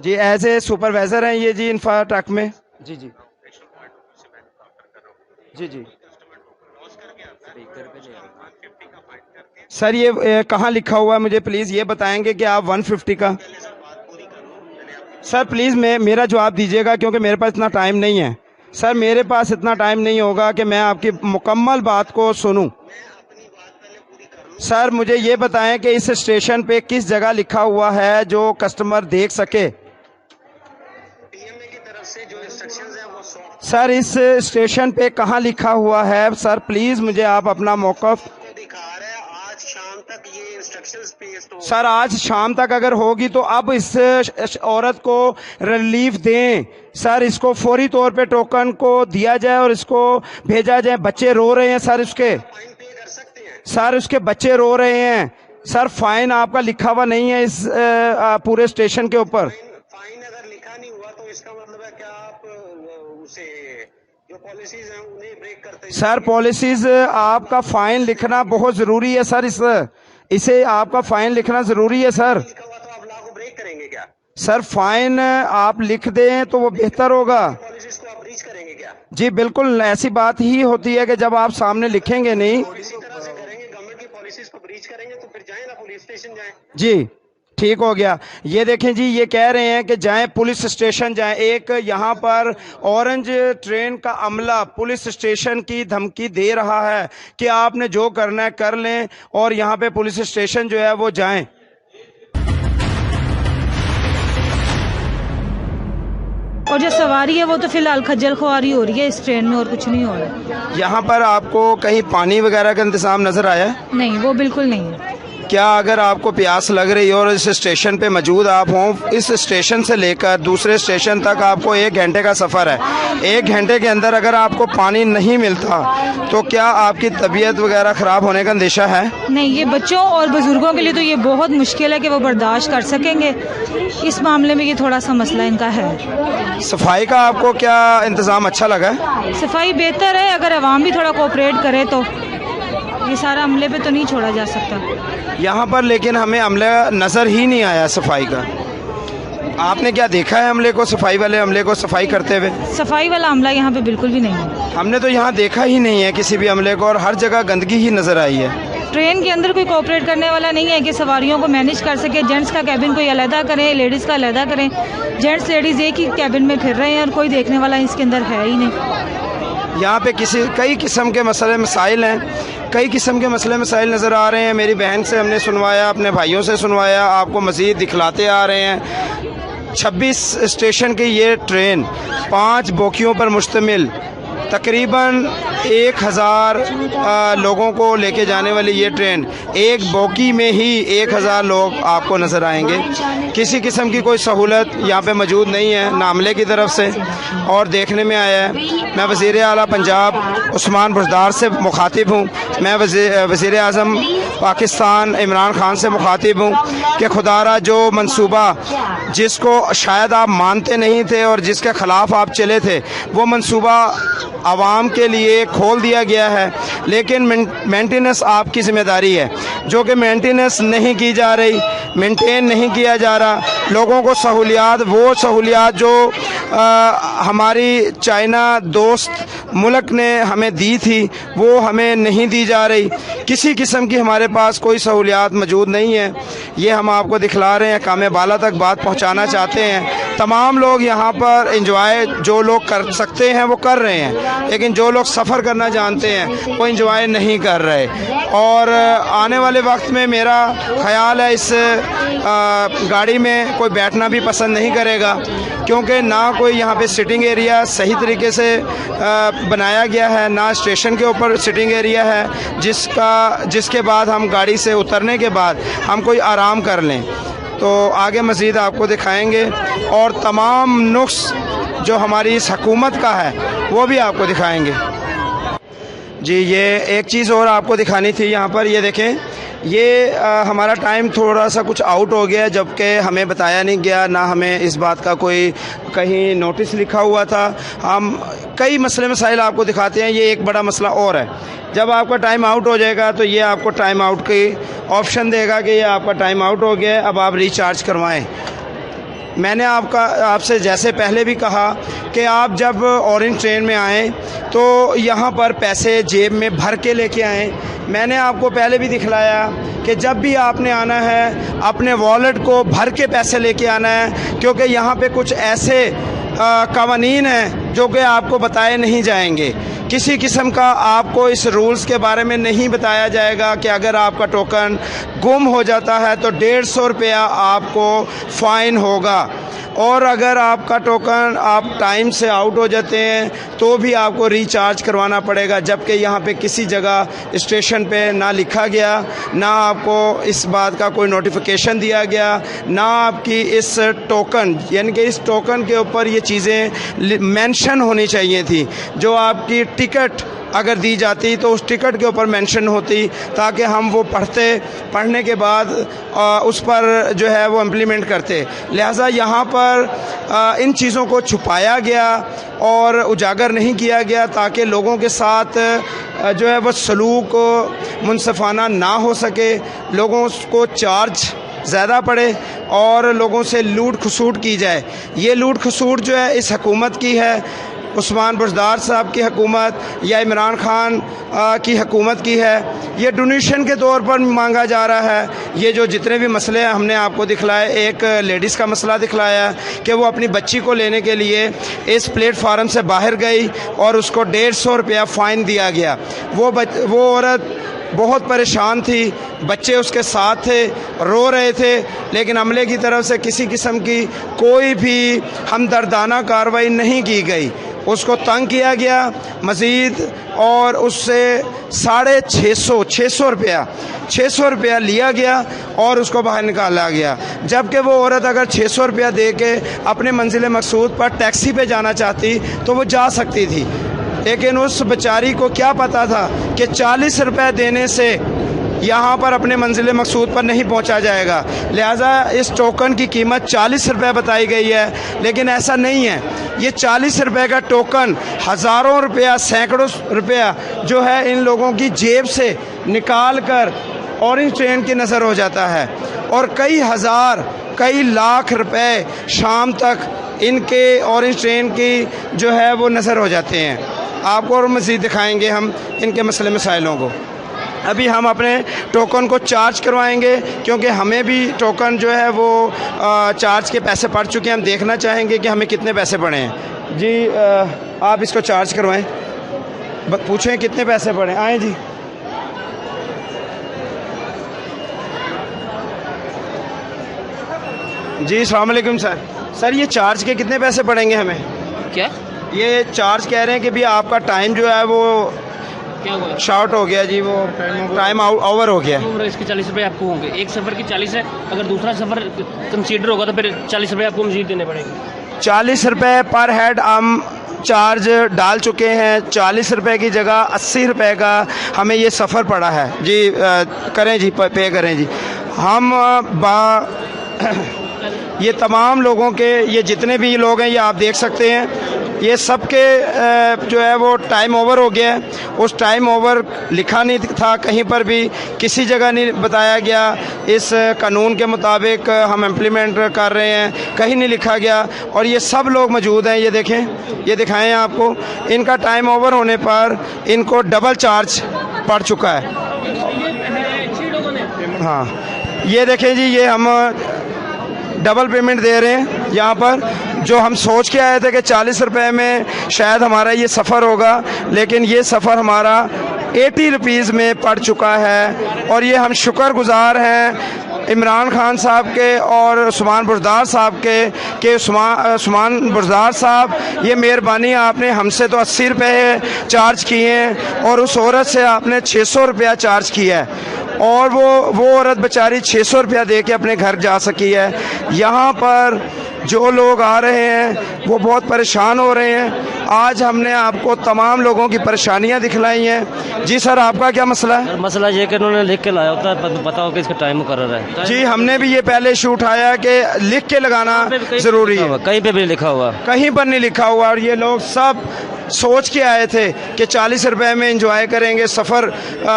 जी एज ए सुपरवाइजर हैं ये जी इंफ्राटेक में। जी सर ये कहाँ लिखा हुआ है मुझे प्लीज ये बताएंगे कि आप 150 का। सर प्लीज मेरा जवाब दीजिएगा क्योंकि मेरे पास इतना टाइम नहीं है। सर मेरे पास इतना टाइम नहीं होगा कि मैं आपकी मुकम्मल बात को सुनूं। सर मुझे ये बताएं कि इस स्टेशन पे किस जगह लिखा हुआ है जो कस्टमर देख सके। सर इस स्टेशन पे कहाँ लिखा हुआ है सर, प्लीज़ मुझे आप अपना मौक़िफ़। सर आज शाम तक अगर होगी तो अब इस औरत को रिलीफ दें सर, इसको फौरी तौर पे टोकन को दिया जाए और इसको भेजा जाए। बच्चे रो रहे हैं सर, उसके बच्चे रो रहे हैं सर। फाइन आपका लिखा हुआ नहीं है इस पूरे स्टेशन के ऊपर। फाइन अगर लिखा नहीं हुआ तो इसका मतलब है क्या आप उसे जो पॉलिसीज हैं उन्हें ब्रेक करते हैं? सर पॉलिसीज आपका फाइन लिखना बहुत जरूरी है सर, इसे आपका फाइन लिखना जरूरी है सर। तो आप लॉ को ब्रेक करेंगे क्या? सर फाइन आप लिख दें तो वो बेहतर होगा। पॉलिसीज को आप ब्रीच करेंगे क्या? जी बिल्कुल, ऐसी बात ही होती है कि जब आप सामने लिखेंगे नहीं। इसी तरह से करेंगे, गवर्नमेंट की पॉलिसीज को ब्रीच करेंगे तो फिर जाए ना पुलिस स्टेशन जाए। जी ठीक हो गया। ये देखें जी, ये कह रहे हैं कि जाएं पुलिस स्टेशन जाएं। एक यहाँ पर ऑरेंज ट्रेन का अमला पुलिस स्टेशन की धमकी दे रहा है कि आपने जो करना है कर लें और यहाँ पे पुलिस स्टेशन जो है वो जाएं। और जो सवारी है वो तो फिलहाल खज्जल खुआरी हो रही है इस ट्रेन में, और कुछ नहीं हो रहा। यहाँ पर आपको कहीं पानी वगैरह का इंतजाम नजर आया? नहीं, वो बिल्कुल नहीं है। क्या अगर आपको प्यास लग रही हो और इस स्टेशन पे मौजूद आप हों, इस स्टेशन से लेकर दूसरे स्टेशन तक आपको 1 घंटे का सफ़र है, 1 घंटे के अंदर अगर आपको पानी नहीं मिलता तो क्या आपकी तबीयत वगैरह ख़राब होने का अंदेशा है? नहीं, ये बच्चों और बुजुर्गों के लिए तो ये बहुत मुश्किल है कि वो बर्दाश्त कर सकेंगे। इस मामले में ये थोड़ा सा मसला इनका है। सफाई का आपको क्या इंतज़ाम अच्छा लगा? सफाई बेहतर है, अगर अवाम भी थोड़ा कोऑपरेट करे तो ये सारा अमले पे तो नहीं छोड़ा जा सकता यहाँ पर। लेकिन हमें अमला नज़र ही नहीं आया सफाई का। आपने क्या देखा है अमले को, सफाई वाले अमले को सफाई करते हुए? सफाई वाला अमला यहाँ पे बिल्कुल भी नहीं है। हमने तो यहाँ देखा ही नहीं है किसी भी अमले को, और हर जगह गंदगी ही नज़र आई है। ट्रेन के अंदर कोई कोऑपरेट करने वाला नहीं है कि सवारियों को मैनेज कर सके। जेंट्स का कैबिन कोई अलहदा करें, लेडीज़ का अलहदा करें। जेंट्स लेडीज़ एक ही कैबिन में फिर रहे हैं और कोई देखने वाला इसके अंदर है ही नहीं। यहाँ पे कई किस्म के मसले मसाइल हैं, कई किस्म के मसले मसाइल नज़र आ रहे हैं। मेरी बहन से हमने सुनवाया, अपने भाइयों से सुनवाया, आपको मज़ीद दिखलाते आ रहे हैं। 26 स्टेशन की ये ट्रेन 5 बोगियों पर मुश्तमिल तकरीबन 1000 लोगों को लेके जाने वाली ये ट्रेन, एक बोगी में ही 1000 लोग आपको नज़र आएंगे। किसी किस्म की कोई सहूलत यहाँ पे मौजूद नहीं है ना अमले की तरफ से। और देखने में आया है, मैं वज़ीर आला पंजाब उस्मान बुज़दार से मुखातिब हूँ, मैं वज़ीर आज़म पाकिस्तान इमरान खान से मुखातिब हूँ कि खुदारा जो मंसूबा जिसको शायद आप मानते नहीं थे और जिसके ख़िलाफ़ आप चले थे, वो मंसूबा आवाम के लिए खोल दिया गया है, लेकिन मेंटेनेंस आपकी ज़िम्मेदारी है, जो कि मेंटेनेंस नहीं की जा रही, मेंटेन नहीं किया जा रहा। लोगों को सहूलियात, वो सहूलियात जो हमारी चाइना दोस्त मुल्क ने हमें दी थी, वो हमें नहीं दी जा रही। किसी किस्म की हमारे पास कोई सहूलियात मौजूद नहीं है। ये हम आपको दिखला रहे हैं, कामे बाला तक बात पहुंचाना चाहते हैं। तमाम लोग यहाँ पर एंजॉय जो लोग कर सकते हैं वो कर रहे हैं, लेकिन जो लोग सफ़र करना जानते हैं वो एंजॉय नहीं कर रहे। और आने वाले वक्त में मेरा ख्याल है इस गाड़ी में कोई बैठना भी पसंद नहीं करेगा, क्योंकि ना कोई यहाँ पे सिटिंग एरिया सही तरीके से बनाया गया है, ना स्टेशन के ऊपर सिटिंग एरिया है जिसके बाद हम गाड़ी से उतरने के बाद हम कोई आराम कर लें। तो आगे मज़ीद आपको दिखाएंगे और तमाम नुक्स जो हमारी इस हुकूमत का है वो भी आपको दिखाएंगे। जी ये एक चीज़ और आपको दिखानी थी यहाँ पर, ये देखें, ये हमारा टाइम थोड़ा सा कुछ आउट हो गया, जबकि हमें बताया नहीं गया, ना हमें इस बात का कोई कहीं नोटिस लिखा हुआ था। हम कई मसले मसाइल आपको दिखाते हैं, ये एक बड़ा मसला और है। जब आपका टाइम आउट हो जाएगा तो ये आपको टाइम आउट की ऑप्शन देगा कि ये आपका टाइम आउट हो गया, अब आप रिचार्ज करवाएं। मैंने आपसे जैसे पहले भी कहा कि आप जब ऑरेंज ट्रेन में आएँ तो यहाँ पर पैसे जेब में भर के लेके आएँ। मैंने आपको पहले भी दिखलाया कि जब भी आपने आना है अपने वॉलेट को भर के पैसे लेके आना है, क्योंकि यहाँ पे कुछ ऐसे कावानीन हैं जो कि आपको बताए नहीं जाएंगे। किसी किस्म का आपको इस रूल्स के बारे में नहीं बताया जाएगा कि अगर आपका टोकन गुम हो जाता है तो 150 रुपया आपको फ़ाइन होगा, और अगर आपका टोकन आप टाइम से आउट हो जाते हैं तो भी आपको रिचार्ज करवाना पड़ेगा। जबकि यहाँ पे किसी जगह स्टेशन पे ना लिखा गया, ना आपको इस बात का कोई नोटिफिकेशन दिया गया, ना आपकी इस टोकन यानी कि इस टोकन के ऊपर ये चीज़ें मेंशन होनी चाहिए थी। जो आपकी टिकट अगर दी जाती तो उस टिकट के ऊपर मेंशन होती, ताकि हम वो पढ़ने के बाद उस पर जो है वो इम्प्लीमेंट करते। लिहाजा यहाँ पर इन चीज़ों को छुपाया गया और उजागर नहीं किया गया, ताकि लोगों के साथ जो है वो सलूक मुनसफ़ाना ना हो सके, लोगों को चार्ज ज़्यादा पड़े और लोगों से लूट खसूट की जाए। ये लूट खसूट जो है इस हुकूमत की है, उस्मान बुज़दार साहब की हुकूमत या इमरान खान की हुकूमत की है। ये डोनेशन के तौर पर मांगा जा रहा है। ये जो जितने भी मसले हैं हमने आपको दिखलाए, एक लेडीज़ का मसला दिखलाया कि वो अपनी बच्ची को लेने के लिए इस प्लेटफार्म से बाहर गई और उसको 150 रुपया फ़ाइन दिया गया। वो औरत बहुत परेशान थी, बच्चे उसके साथ थे, रो रहे थे, लेकिन अमले की तरफ से किसी किस्म की कोई भी हमदर्दाना कार्रवाई नहीं की गई। उसको तंग किया गया मज़ीद और उससे 650 रुपया लिया गया और उसको बाहर निकाला गया। जबकि वो औरत अगर 600 रुपया दे के अपने मंजिल मकसूद पर टैक्सी पे जाना चाहती तो वो जा सकती थी, लेकिन उस बेचारी को क्या पता था कि 40 रुपये देने से यहाँ पर अपने मंजिल मकसूद पर नहीं पहुँचा जाएगा। लिहाजा इस टोकन की कीमत 40 रुपये बताई गई है, लेकिन ऐसा नहीं है। ये 40 रुपये का टोकन हज़ारों रुपया, सैकड़ों रुपया जो है इन लोगों की जेब से निकाल कर ऑरेंज ट्रेन की नज़र हो जाता है, और कई हज़ार कई लाख रुपए शाम तक इनके ऑरेंज ट्रेन की जो है वो नज़र हो जाते हैं। आपको और मज़ीद दिखाएंगे हम इनके मसले मसाइलों को। अभी हम अपने टोकन को चार्ज करवाएंगे, क्योंकि हमें भी टोकन जो है वो चार्ज के पैसे पड़ चुके हैं। हम देखना चाहेंगे कि हमें कितने पैसे पड़े हैं। जी आप इसको चार्ज करवाएं, पूछें कितने पैसे पड़े। आएँ जी। जी अस्सलाम वालेकुम सर। सर ये चार्ज के कितने पैसे पड़ेंगे हमें? क्या ये चार्ज कह रहे हैं कि भी आपका टाइम जो है वो क्या हुआ? शॉर्ट हो गया जी, वो टाइम ओवर हो गया। इसके 40 रुपये आपको होंगे। एक सफ़र की 40 है, अगर दूसरा सफ़र कंसीडर होगा तो फिर 40 रुपये आपको मज़ीद देने पड़ेंगे। 40 रुपये पर हेड हम चार्ज डाल चुके हैं। 40 रुपये की जगह 80 रुपये का हमें ये सफ़र पड़ा है जी। करें जी, पे करें जी। हम ये तमाम लोगों के, ये जितने भी लोग हैं ये आप देख सकते हैं, ये सब के जो है वो टाइम ओवर हो गया है। उस टाइम ओवर लिखा नहीं था कहीं पर भी, किसी जगह नहीं बताया गया इस कानून के मुताबिक हम इम्प्लीमेंट कर रहे हैं, कहीं नहीं लिखा गया। और ये सब लोग मौजूद हैं, ये देखें, ये दिखाएं आपको। इनका टाइम ओवर होने पर इनको डबल चार्ज पड़ चुका है। हाँ ये देखें जी, ये हम डबल पेमेंट दे रहे हैं यहाँ पर। जो हम सोच के आए थे कि 40 रुपये में शायद हमारा ये सफ़र होगा, लेकिन ये सफ़र हमारा 80 रुपीज़ में पड़ चुका है। और ये हम शुक्रगुज़ार हैं इमरान खान साहब के और उस्मान बुज़दार साहब के उस्मान बुज़दार साहब, ये मेहरबानी, आपने हमसे तो 80 रुपये चार्ज किए हैं और उस औरत से आपने 600 रुपया चार्ज किया है, और वो औरत बेचारी 600 रुपया दे के अपने घर जा सकी है। यहाँ पर जो लोग आ रहे हैं वो बहुत परेशान हो रहे हैं। आज हमने आपको तमाम लोगों की परेशानियां दिखलाई हैं। जी सर, आपका क्या मसला है? मसला ये कि उन्होंने लिख के लाया होता है, पता हो कि इसका टाइम मुकर्रर है। जी हमने भी ये पहले इशू उठाया कि लिख के लगाना ज़रूरी है। कहीं पे भी लिखा हुआ, कहीं पर नहीं लिखा हुआ। और ये लोग सब सोच के आए थे कि 40 रुपये में एंजॉय करेंगे, सफ़र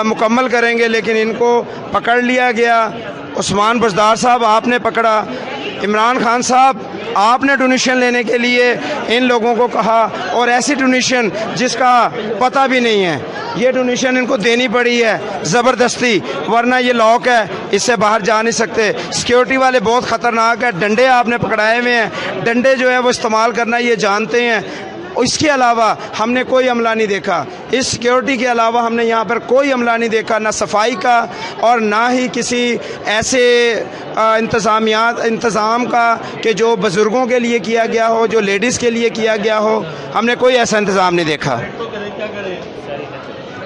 मुकम्मल करेंगे, लेकिन इनको पकड़ लिया गया। उस्मान बुज़दार साहब आपने पकड़ा, इमरान खान साहब आपने डोनेशन लेने के लिए इन लोगों को कहा, और ऐसी डोनेशन जिसका पता भी नहीं है। ये डोनेशन इनको देनी पड़ी है ज़बरदस्ती, वरना ये लॉक है, इससे बाहर जा नहीं सकते। सिक्योरिटी वाले बहुत ख़तरनाक है, डंडे आपने पकड़ाए हुए हैं, डंडे जो है वो इस्तेमाल करना ये जानते हैं। इसके अलावा हमने कोई अमला नहीं देखा, इस सिक्योरिटी के अलावा हमने यहाँ पर कोई अमला नहीं देखा, ना सफाई का और ना ही किसी ऐसे इंतज़ाम का कि जो बुज़ुर्गों के लिए किया गया हो, जो लेडीज़ के लिए किया गया हो, हमने कोई ऐसा इंतज़ाम नहीं देखा।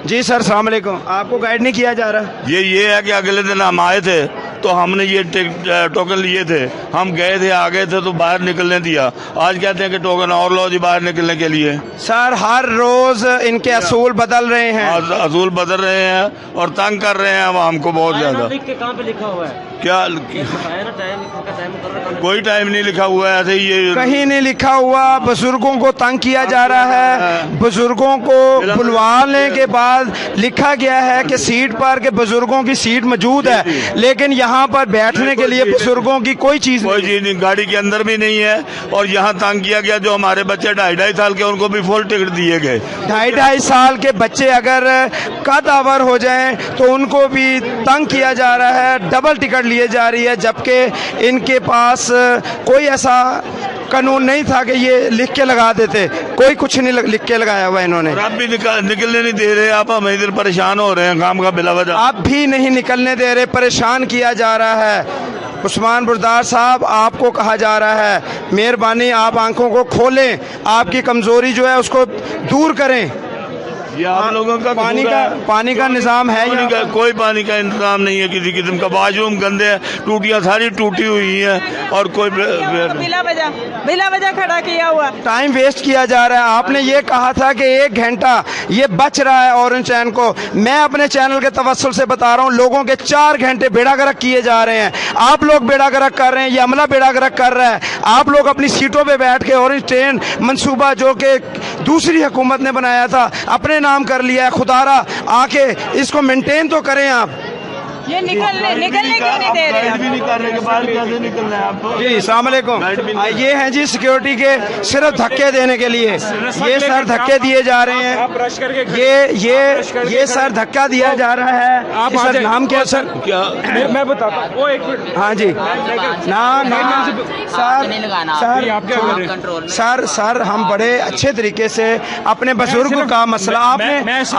जी सर, अस्सलाम वालेकुम। आपको गाइड नहीं किया जा रहा? ये है कि अगले दिन हम आए थे तो हमने ये टोकन लिए थे, हम गए थे, आ गए थे तो बाहर निकलने दिया। आज कहते हैं कि टोकन और लो जी बाहर निकलने के लिए। सर हर रोज इनके असूल बदल रहे हैं, असूल बदल रहे हैं और तंग कर रहे हैं हमको बहुत ज्यादा। कहाँ पे लिखा हुआ है? क्या कोई टाइम नहीं लिखा हुआ है, ऐसे ही ये कहीं नहीं लिखा हुआ। बुजुर्गों को तंग किया जा रहा है, बुजुर्गों को बुलवाने के बाद लिखा गया है कि सीट पर के बुजुर्गों की सीट मौजूद है, लेकिन यहाँ पर बैठने के लिए बुजुर्गों की कोई चीज नहीं, गाड़ी के अंदर भी नहीं है। और यहाँ तंग किया गया, जो हमारे बच्चे 2.5 साल के उनको भी फुल टिकट दिए गए। 2.5 साल के बच्चे अगर कद आवर हो जाएं तो उनको भी तंग किया जा रहा है, डबल टिकट लिए जा रही है, जबकि इनके पास कोई ऐसा कानून नहीं था कि ये लिख के लगा देते। कोई कुछ नहीं लिख के लगाया हुआ इन्होंने। आप भी निकलने नहीं दे रहे, आप हम इधर परेशान हो रहे हैं काम का बिला वजह। आप भी नहीं निकलने दे रहे, परेशान किया जा रहा है। उस्मान बुरदार साहब, आपको कहा जा रहा है मेहरबानी आप आंखों को खोलें, आपकी कमजोरी जो है उसको दूर करें। ये आप लोगों का पानी का निजाम है या कोई पानी का इंतजाम नहीं है किसी किस्म का। वाशरूम गंदे हैं, टूटियां सारी टूटी हुई हैं और कोई बिला वजह खड़ा किया हुआ। टाइम वेस्ट किया जा रहा है। आपने ये कहा था कि 1 घंटा ये बच रहा है ऑरेंज चैन को। मैं अपने चैनल के तवस्सुल से बता रहा हूँ, लोगों के 4 घंटे बेड़ा गर्क किए जा रहे हैं। आप लोग बेड़ा गर्क कर रहे हैं, ये अमला बेड़ा गर्क कर रहा है। आप लोग अपनी सीटों पे बैठ के ऑरेंज ट्रेन मंसूबा जो कि दूसरी हुकूमत ने बनाया था अपने नाम कर लिया है। खुदारा आके इसको मेंटेन तो करें आप। ये निकलने क्यों नहीं दे रहे? भी नहीं कर रहे कि बाहर कैसे निकलना है आपको? जी अस्सलाम वालेकुम। ये हैं जी सिक्योरिटी के सिर्फ धक्के देने के लिए, ये सर धक्के दिए जा रहे हैं। ये सर धक्का दिया जा रहा है। आप सर नाम क्या सर? क्या मैं बताता हूँ, एक मिनट। हाँ जी सर हम बड़े अच्छे तरीके से अपने बुजुर्ग का मसला,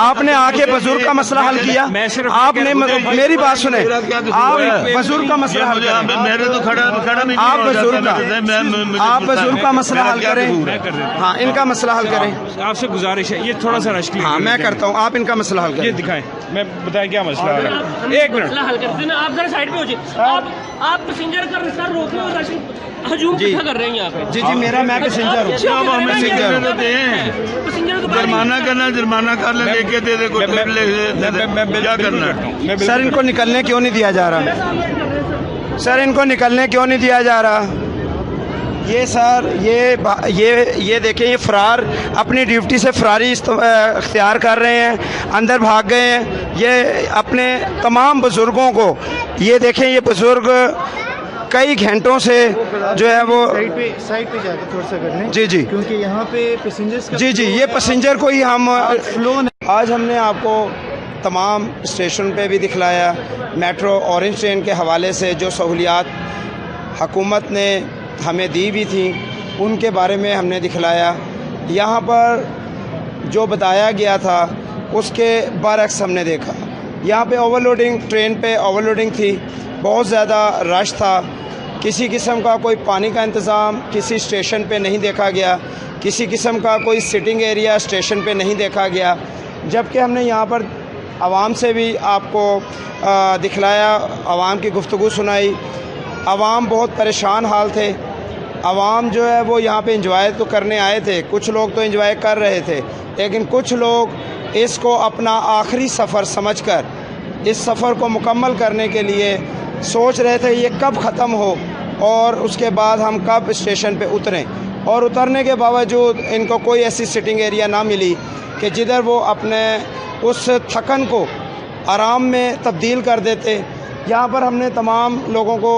आपने आके बुजुर्ग का मसला हल किया। आपने मेरी बात सुने, आप बुजुर्ग का मसला हल करें। मेरे तो खड़ा नहीं, आप बुजुर्ग का मसला हल करें। हाँ, इनका मसला हल करें। आपसे गुजारिश है, ये थोड़ा सा रश हाँ मैं करता हूँ, आप इनका मसला हल करें। ये दिखाएं, मैं बताएं क्या मसला है। एक मिनट हल करते हैं, आप जरा साइड पे हो जाइए। आप पैसेंजर का रिश्ता रोक रहे हो, रश हजूम इकट्ठा कर रहे हैं यहाँ पे। जी मैं पैसेंजर हूँ। जुर्माना करना, जुर्माना कर ले, लेके दे दे, क्या करना है? सर इनको निकलने क्यों नहीं दिया जा रहा? सर इनको निकलने क्यों नहीं दिया जा रहा? ये सर ये देखें, ये फरार अपनी ड्यूटी से फरारी इख्तियार कर रहे हैं, अंदर भाग गए हैं। ये अपने तमाम बुजुर्गों को, ये देखें, ये बुजुर्ग कई घंटों से जो है वो साइड पे जाकर थोड़ा सा करने। जी क्योंकि यहाँ पे पैसेंजर्स का जी ये पैसेंजर को ही हम आज हमने आपको तमाम स्टेशन पे भी दिखलाया। मेट्रो ऑरेंज ट्रेन के हवाले से जो सहूलियात हुकूमत ने हमें दी भी थी उनके बारे में हमने दिखलाया। यहाँ पर जो बताया गया था उसके बरअक्स हमने देखा। यहाँ पे ओवरलोडिंग, ट्रेन पे ओवरलोडिंग थी, बहुत ज़्यादा रश था। किसी किस्म का कोई पानी का इंतज़ाम किसी स्टेशन पे नहीं देखा गया, किसी किस्म का कोई सिटिंग एरिया स्टेशन पे नहीं देखा गया। जबकि हमने यहाँ पर आवाम से भी आपको दिखलाया, आवाम की गुफ्तगू सुनाई। आवाम बहुत परेशान हाल थे। आवाम जो है वो यहाँ पे इंजॉय तो करने आए थे, कुछ लोग तो इंजॉय कर रहे थे, लेकिन कुछ लोग इसको अपना आखिरी सफ़र समझकर इस सफ़र को मुकम्मल करने के लिए सोच रहे थे ये कब ख़त्म हो और उसके बाद हम कब स्टेशन पे उतरें। और उतरने के बावजूद इनको कोई ऐसी सिटिंग एरिया ना मिली कि जिधर वो अपने उस थकन को आराम में तब्दील कर देते। यहाँ पर हमने तमाम लोगों को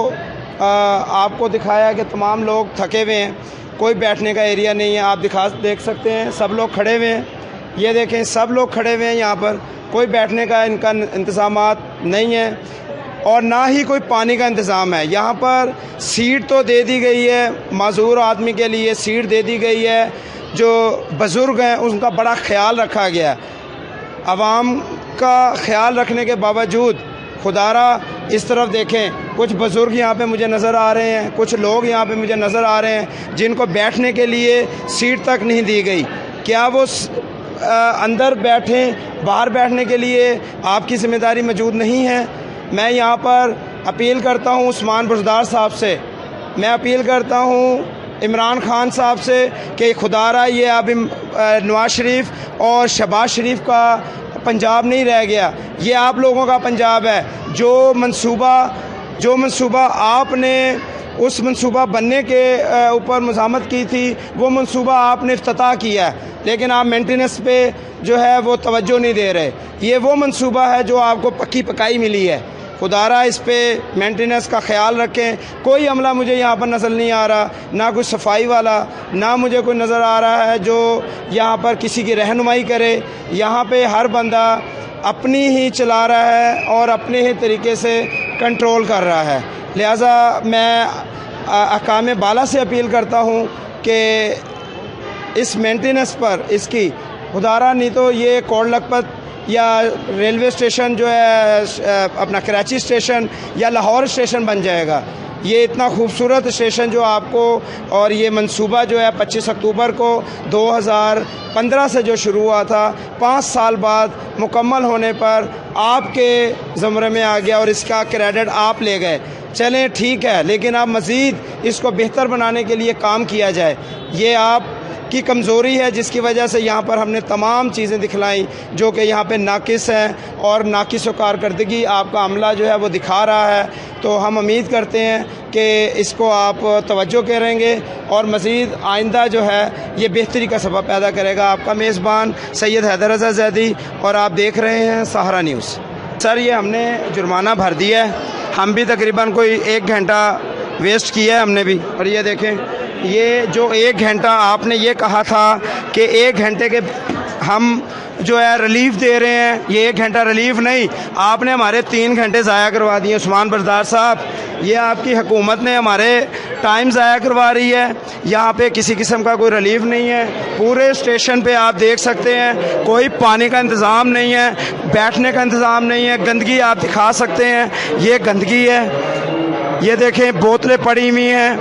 आपको दिखाया कि तमाम लोग थके हुए हैं, कोई बैठने का एरिया नहीं है। आप देख सकते हैं, सब लोग खड़े हुए हैं। ये देखें सब लोग खड़े हुए हैं यहाँ पर, कोई बैठने का इनका इंतज़ामात नहीं है और ना ही कोई पानी का इंतज़ाम है। यहाँ पर सीट तो दे दी गई है, माजूर आदमी के लिए सीट दे दी गई है, जो बुज़ुर्ग हैं उनका बड़ा ख्याल रखा गया है। आवाम का ख्याल रखने के बावजूद खुदारा इस तरफ देखें, कुछ बुज़ुर्ग यहाँ पे मुझे नज़र आ रहे हैं, कुछ लोग यहाँ पे मुझे नज़र आ रहे हैं जिनको बैठने के लिए सीट तक नहीं दी गई। क्या वो अंदर बैठें, बाहर बैठने के लिए आपकी ज़िम्मेदारी मौजूद नहीं है? मैं यहाँ पर अपील करता हूँ उस्मान बुज़दार साहब से, मैं अपील करता हूँ इमरान खान साहब से कि खुदारा ये अब नवाज शरीफ और शहबाज शरीफ का पंजाब नहीं रह गया, ये आप लोगों का पंजाब है। जो मंसूबा आपने उस मंसूबा बनने के ऊपर मुज़ाहमत की थी, वो मंसूबा आपने इफ्तिताह किया है, लेकिन आप मेंटेनेंस पे जो है वो तवज्जो नहीं दे रहे। ये वो मंसूबा है जो आपको पक्की पकाई मिली है। खुदारा इस पे मेंटेनेंस का ख्याल रखें। कोई अमला मुझे यहाँ पर नज़र नहीं आ रहा, ना कोई सफाई वाला, ना मुझे कोई नज़र आ रहा है जो यहाँ पर किसी की रहनुमाई करे। यहाँ पे हर बंदा अपनी ही चला रहा है और अपने ही तरीके से कंट्रोल कर रहा है। लिहाजा मैं अहकाम बाला से अपील करता हूँ कि इस मेंटेनेंस पर इसकी खुदारा नहीं तो ये कोट लखपत या रेलवे स्टेशन जो है अपना कराची स्टेशन या लाहौर स्टेशन बन जाएगा। ये इतना खूबसूरत स्टेशन जो आपको, और ये मंसूबा जो है 25 अक्टूबर को 2015 से जो शुरू हुआ था, 5 साल बाद मुकम्मल होने पर आपके ज़मरे में आ गया और इसका क्रेडिट आप ले गए। चलें ठीक है, लेकिन आप मज़ीद इसको बेहतर बनाने के लिए काम किया जाए। ये आप की कमज़ोरी है जिसकी वजह से यहाँ पर हमने तमाम चीज़ें दिखलाई जो कि यहाँ पे नाकिस हैं, और नाकिस व कारकर्दगी आपका अमला जो है वो दिखा रहा है। तो हम उम्मीद करते हैं कि इसको आप तवज्जो करेंगे और मज़ीद आइंदा जो है ये बेहतरी का सबब पैदा करेगा। आपका मेज़बान सैयद हैदर रज़ा ज़ैदी, और आप देख रहे हैं सहारा न्यूज़। सर ये हमने जुर्माना भर दिया है, हम भी तकरीबन कोई 1 घंटा वेस्ट किया है हमने भी। और ये देखें, ये जो 1 घंटा आपने ये कहा था कि 1 घंटे के हम जो है रिलीफ दे रहे हैं, ये 1 घंटा रिलीफ नहीं, आपने हमारे 3 घंटे ज़ाया करवा दिए उस्मान बुज़दार साहब। ये आपकी हुकूमत ने हमारे टाइम ज़ाया करवा रही है। यहाँ पे किसी किस्म का कोई रिलीफ नहीं है। पूरे स्टेशन पे आप देख सकते हैं कोई पानी का इंतज़ाम नहीं है, बैठने का इंतज़ाम नहीं है। गंदगी आप दिखा सकते हैं, ये गंदगी है, ये देखें बोतलें पड़ी हुई हैं,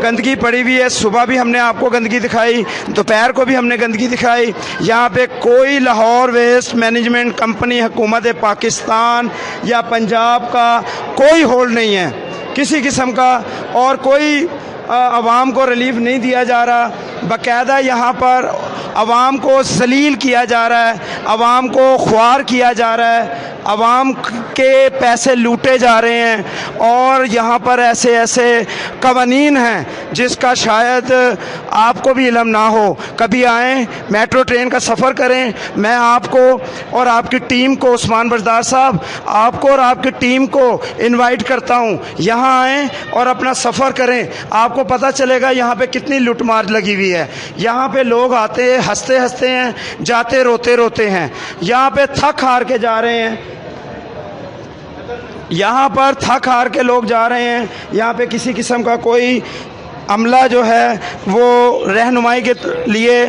गंदगी पड़ी हुई है। सुबह भी हमने आपको गंदगी दिखाई, दोपहर को भी हमने गंदगी दिखाई। यहाँ पे कोई लाहौर वेस्ट मैनेजमेंट कंपनी, हुकूमत पाकिस्तान या पंजाब का कोई होल्ड नहीं है किसी किस्म का, और कोई आवाम को रिलीफ नहीं दिया जा रहा। बाकायदा यहाँ पर आवाम को ज़लील किया जा रहा है, आवाम को ख्वार किया जा रहा है, आवाम के पैसे लूटे जा रहे हैं। और यहाँ पर ऐसे ऐसे कवानीन हैं जिसका शायद आपको भी इल्म ना हो। कभी आएँ, मेट्रो ट्रेन का सफ़र करें। मैं आपको और आपकी टीम को, उस्मान बुज़दार साहब, आपको और आपकी टीम को इनवाइट करता हूँ, यहाँ आएँ और अपना सफ़र करें। आपको पता चलेगा यहाँ पे कितनी लूटमार लगी हुई है। यहाँ पे लोग आते हंसते हंसते हैं, जाते रोते रोते हैं। यहाँ पे थक हार के जा रहे हैं, यहाँ पर थक हार के लोग जा रहे हैं। यहाँ पे किसी किस्म का कोई अमला जो है वो रहनुमाई के लिए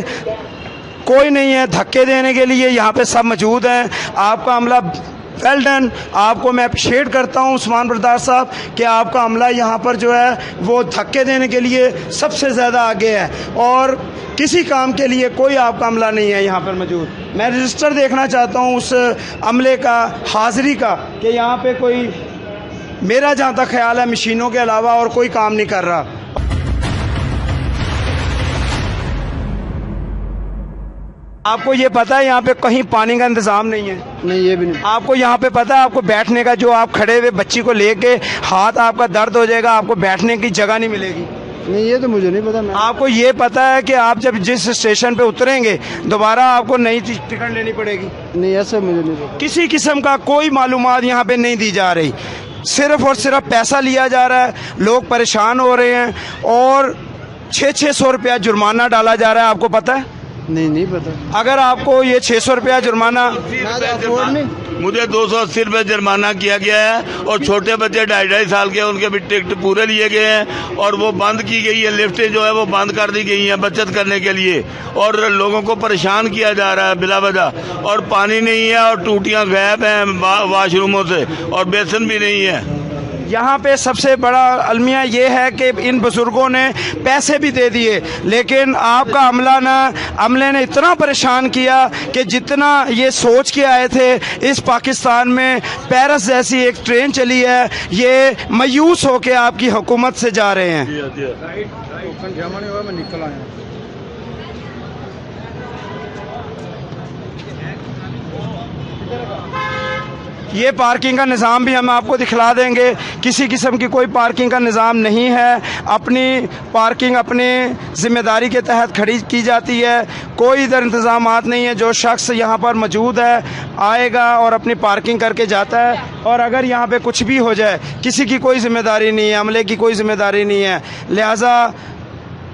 कोई नहीं है, धक्के देने के लिए यहाँ पे सब मौजूद हैं। आपका अमला वेल डन, आपको मैं अप्रिशिएट करता हूँ उस्मान बुज़दार साहब कि आपका अमला यहाँ पर जो है वो धक्के देने के लिए सबसे ज़्यादा आगे है, और किसी काम के लिए कोई आपका अमला नहीं है यहाँ पर मौजूद। मैं रजिस्टर देखना चाहता हूँ उस अमले का, हाज़िरी का, कि यहाँ पे कोई, मेरा जहाँ तक ख्याल है मशीनों के अलावा और कोई काम नहीं कर रहा। आपको ये पता है यहाँ पे कहीं पानी का इंतजाम नहीं है? नहीं, ये भी नहीं। आपको यहाँ पे पता है, आपको बैठने का, जो आप खड़े हुए बच्ची को लेके हाथ आपका दर्द हो जाएगा, आपको बैठने की जगह नहीं मिलेगी? नहीं, ये तो मुझे नहीं पता। आपको ये पता है कि आप जब जिस स्टेशन पे उतरेंगे दोबारा आपको नई टिकट लेनी पड़ेगी? नहीं, ऐसा मुझे नहीं पता। किसी किस्म का कोई मालूमात यहाँ पे नहीं दी जा रही, सिर्फ और सिर्फ पैसा लिया जा रहा है। लोग परेशान हो रहे हैं और 600-600 रुपया जुर्माना डाला जा रहा है। आपको पता है नहीं पता। अगर आपको ये 600 रुपया जुर्माना, मुझे 280 रुपये जुर्माना किया गया है और छोटे बच्चे 2.5 साल के उनके भी टिकट पूरे लिए गए हैं और वो बंद की गई है। लिफ्टें जो है वो बंद कर दी गई हैं बचत करने के लिए और लोगों को परेशान किया जा रहा है बिला वजह। और पानी नहीं है और टूटियां गायब हैं वाशरूमों से और बेसन भी नहीं है। यहाँ पे सबसे बड़ा अलमिया ये है कि इन बुजुर्गों ने पैसे भी दे दिए, लेकिन आपका अमले ने इतना परेशान किया कि जितना ये सोच के आए थे इस पाकिस्तान में पेरिस जैसी एक ट्रेन चली है, ये मायूस होके आपकी हुकूमत से जा रहे हैं। निकल आया। ये पार्किंग का निज़ाम भी हम आपको दिखला देंगे। किसी किस्म की कोई पार्किंग का निज़ाम नहीं है। अपनी पार्किंग अपनी ज़िम्मेदारी के तहत खड़ी की जाती है। कोई इधर इंतज़ामात नहीं है। जो शख्स यहाँ पर मौजूद है आएगा और अपनी पार्किंग करके जाता है और अगर यहाँ पे कुछ भी हो जाए किसी की कोई ज़िम्मेदारी नहीं है, अमले की कोई ज़िम्मेदारी नहीं है। लिहाजा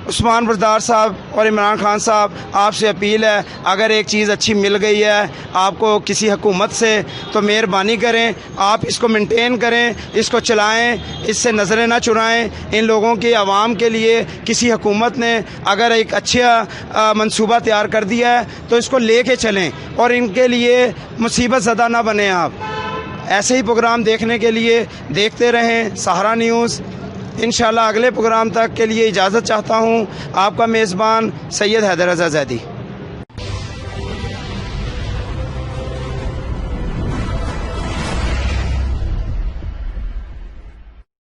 उस्मान बरदार साहब और इमरान खान साहब, आपसे अपील है, अगर एक चीज़ अच्छी मिल गई है आपको किसी हुकूमत से तो मेहरबानी करें, आप इसको मेंटेन करें, इसको चलाएं, इससे नज़रें ना चुराएं। इन लोगों की आवाम के लिए किसी हुकूमत ने अगर एक अच्छा मंसूबा तैयार कर दिया है तो इसको लेके चलें और इनके लिए मुसीबत ज़दा ना बने। आप ऐसे ही प्रोग्राम देखने के लिए देखते रहें सहारा न्यूज़। इंशाल्लाह अगले प्रोग्राम तक के लिए इजाज़त चाहता हूँ। आपका मेज़बान सैयद हैदर रज़ा ज़ैदी।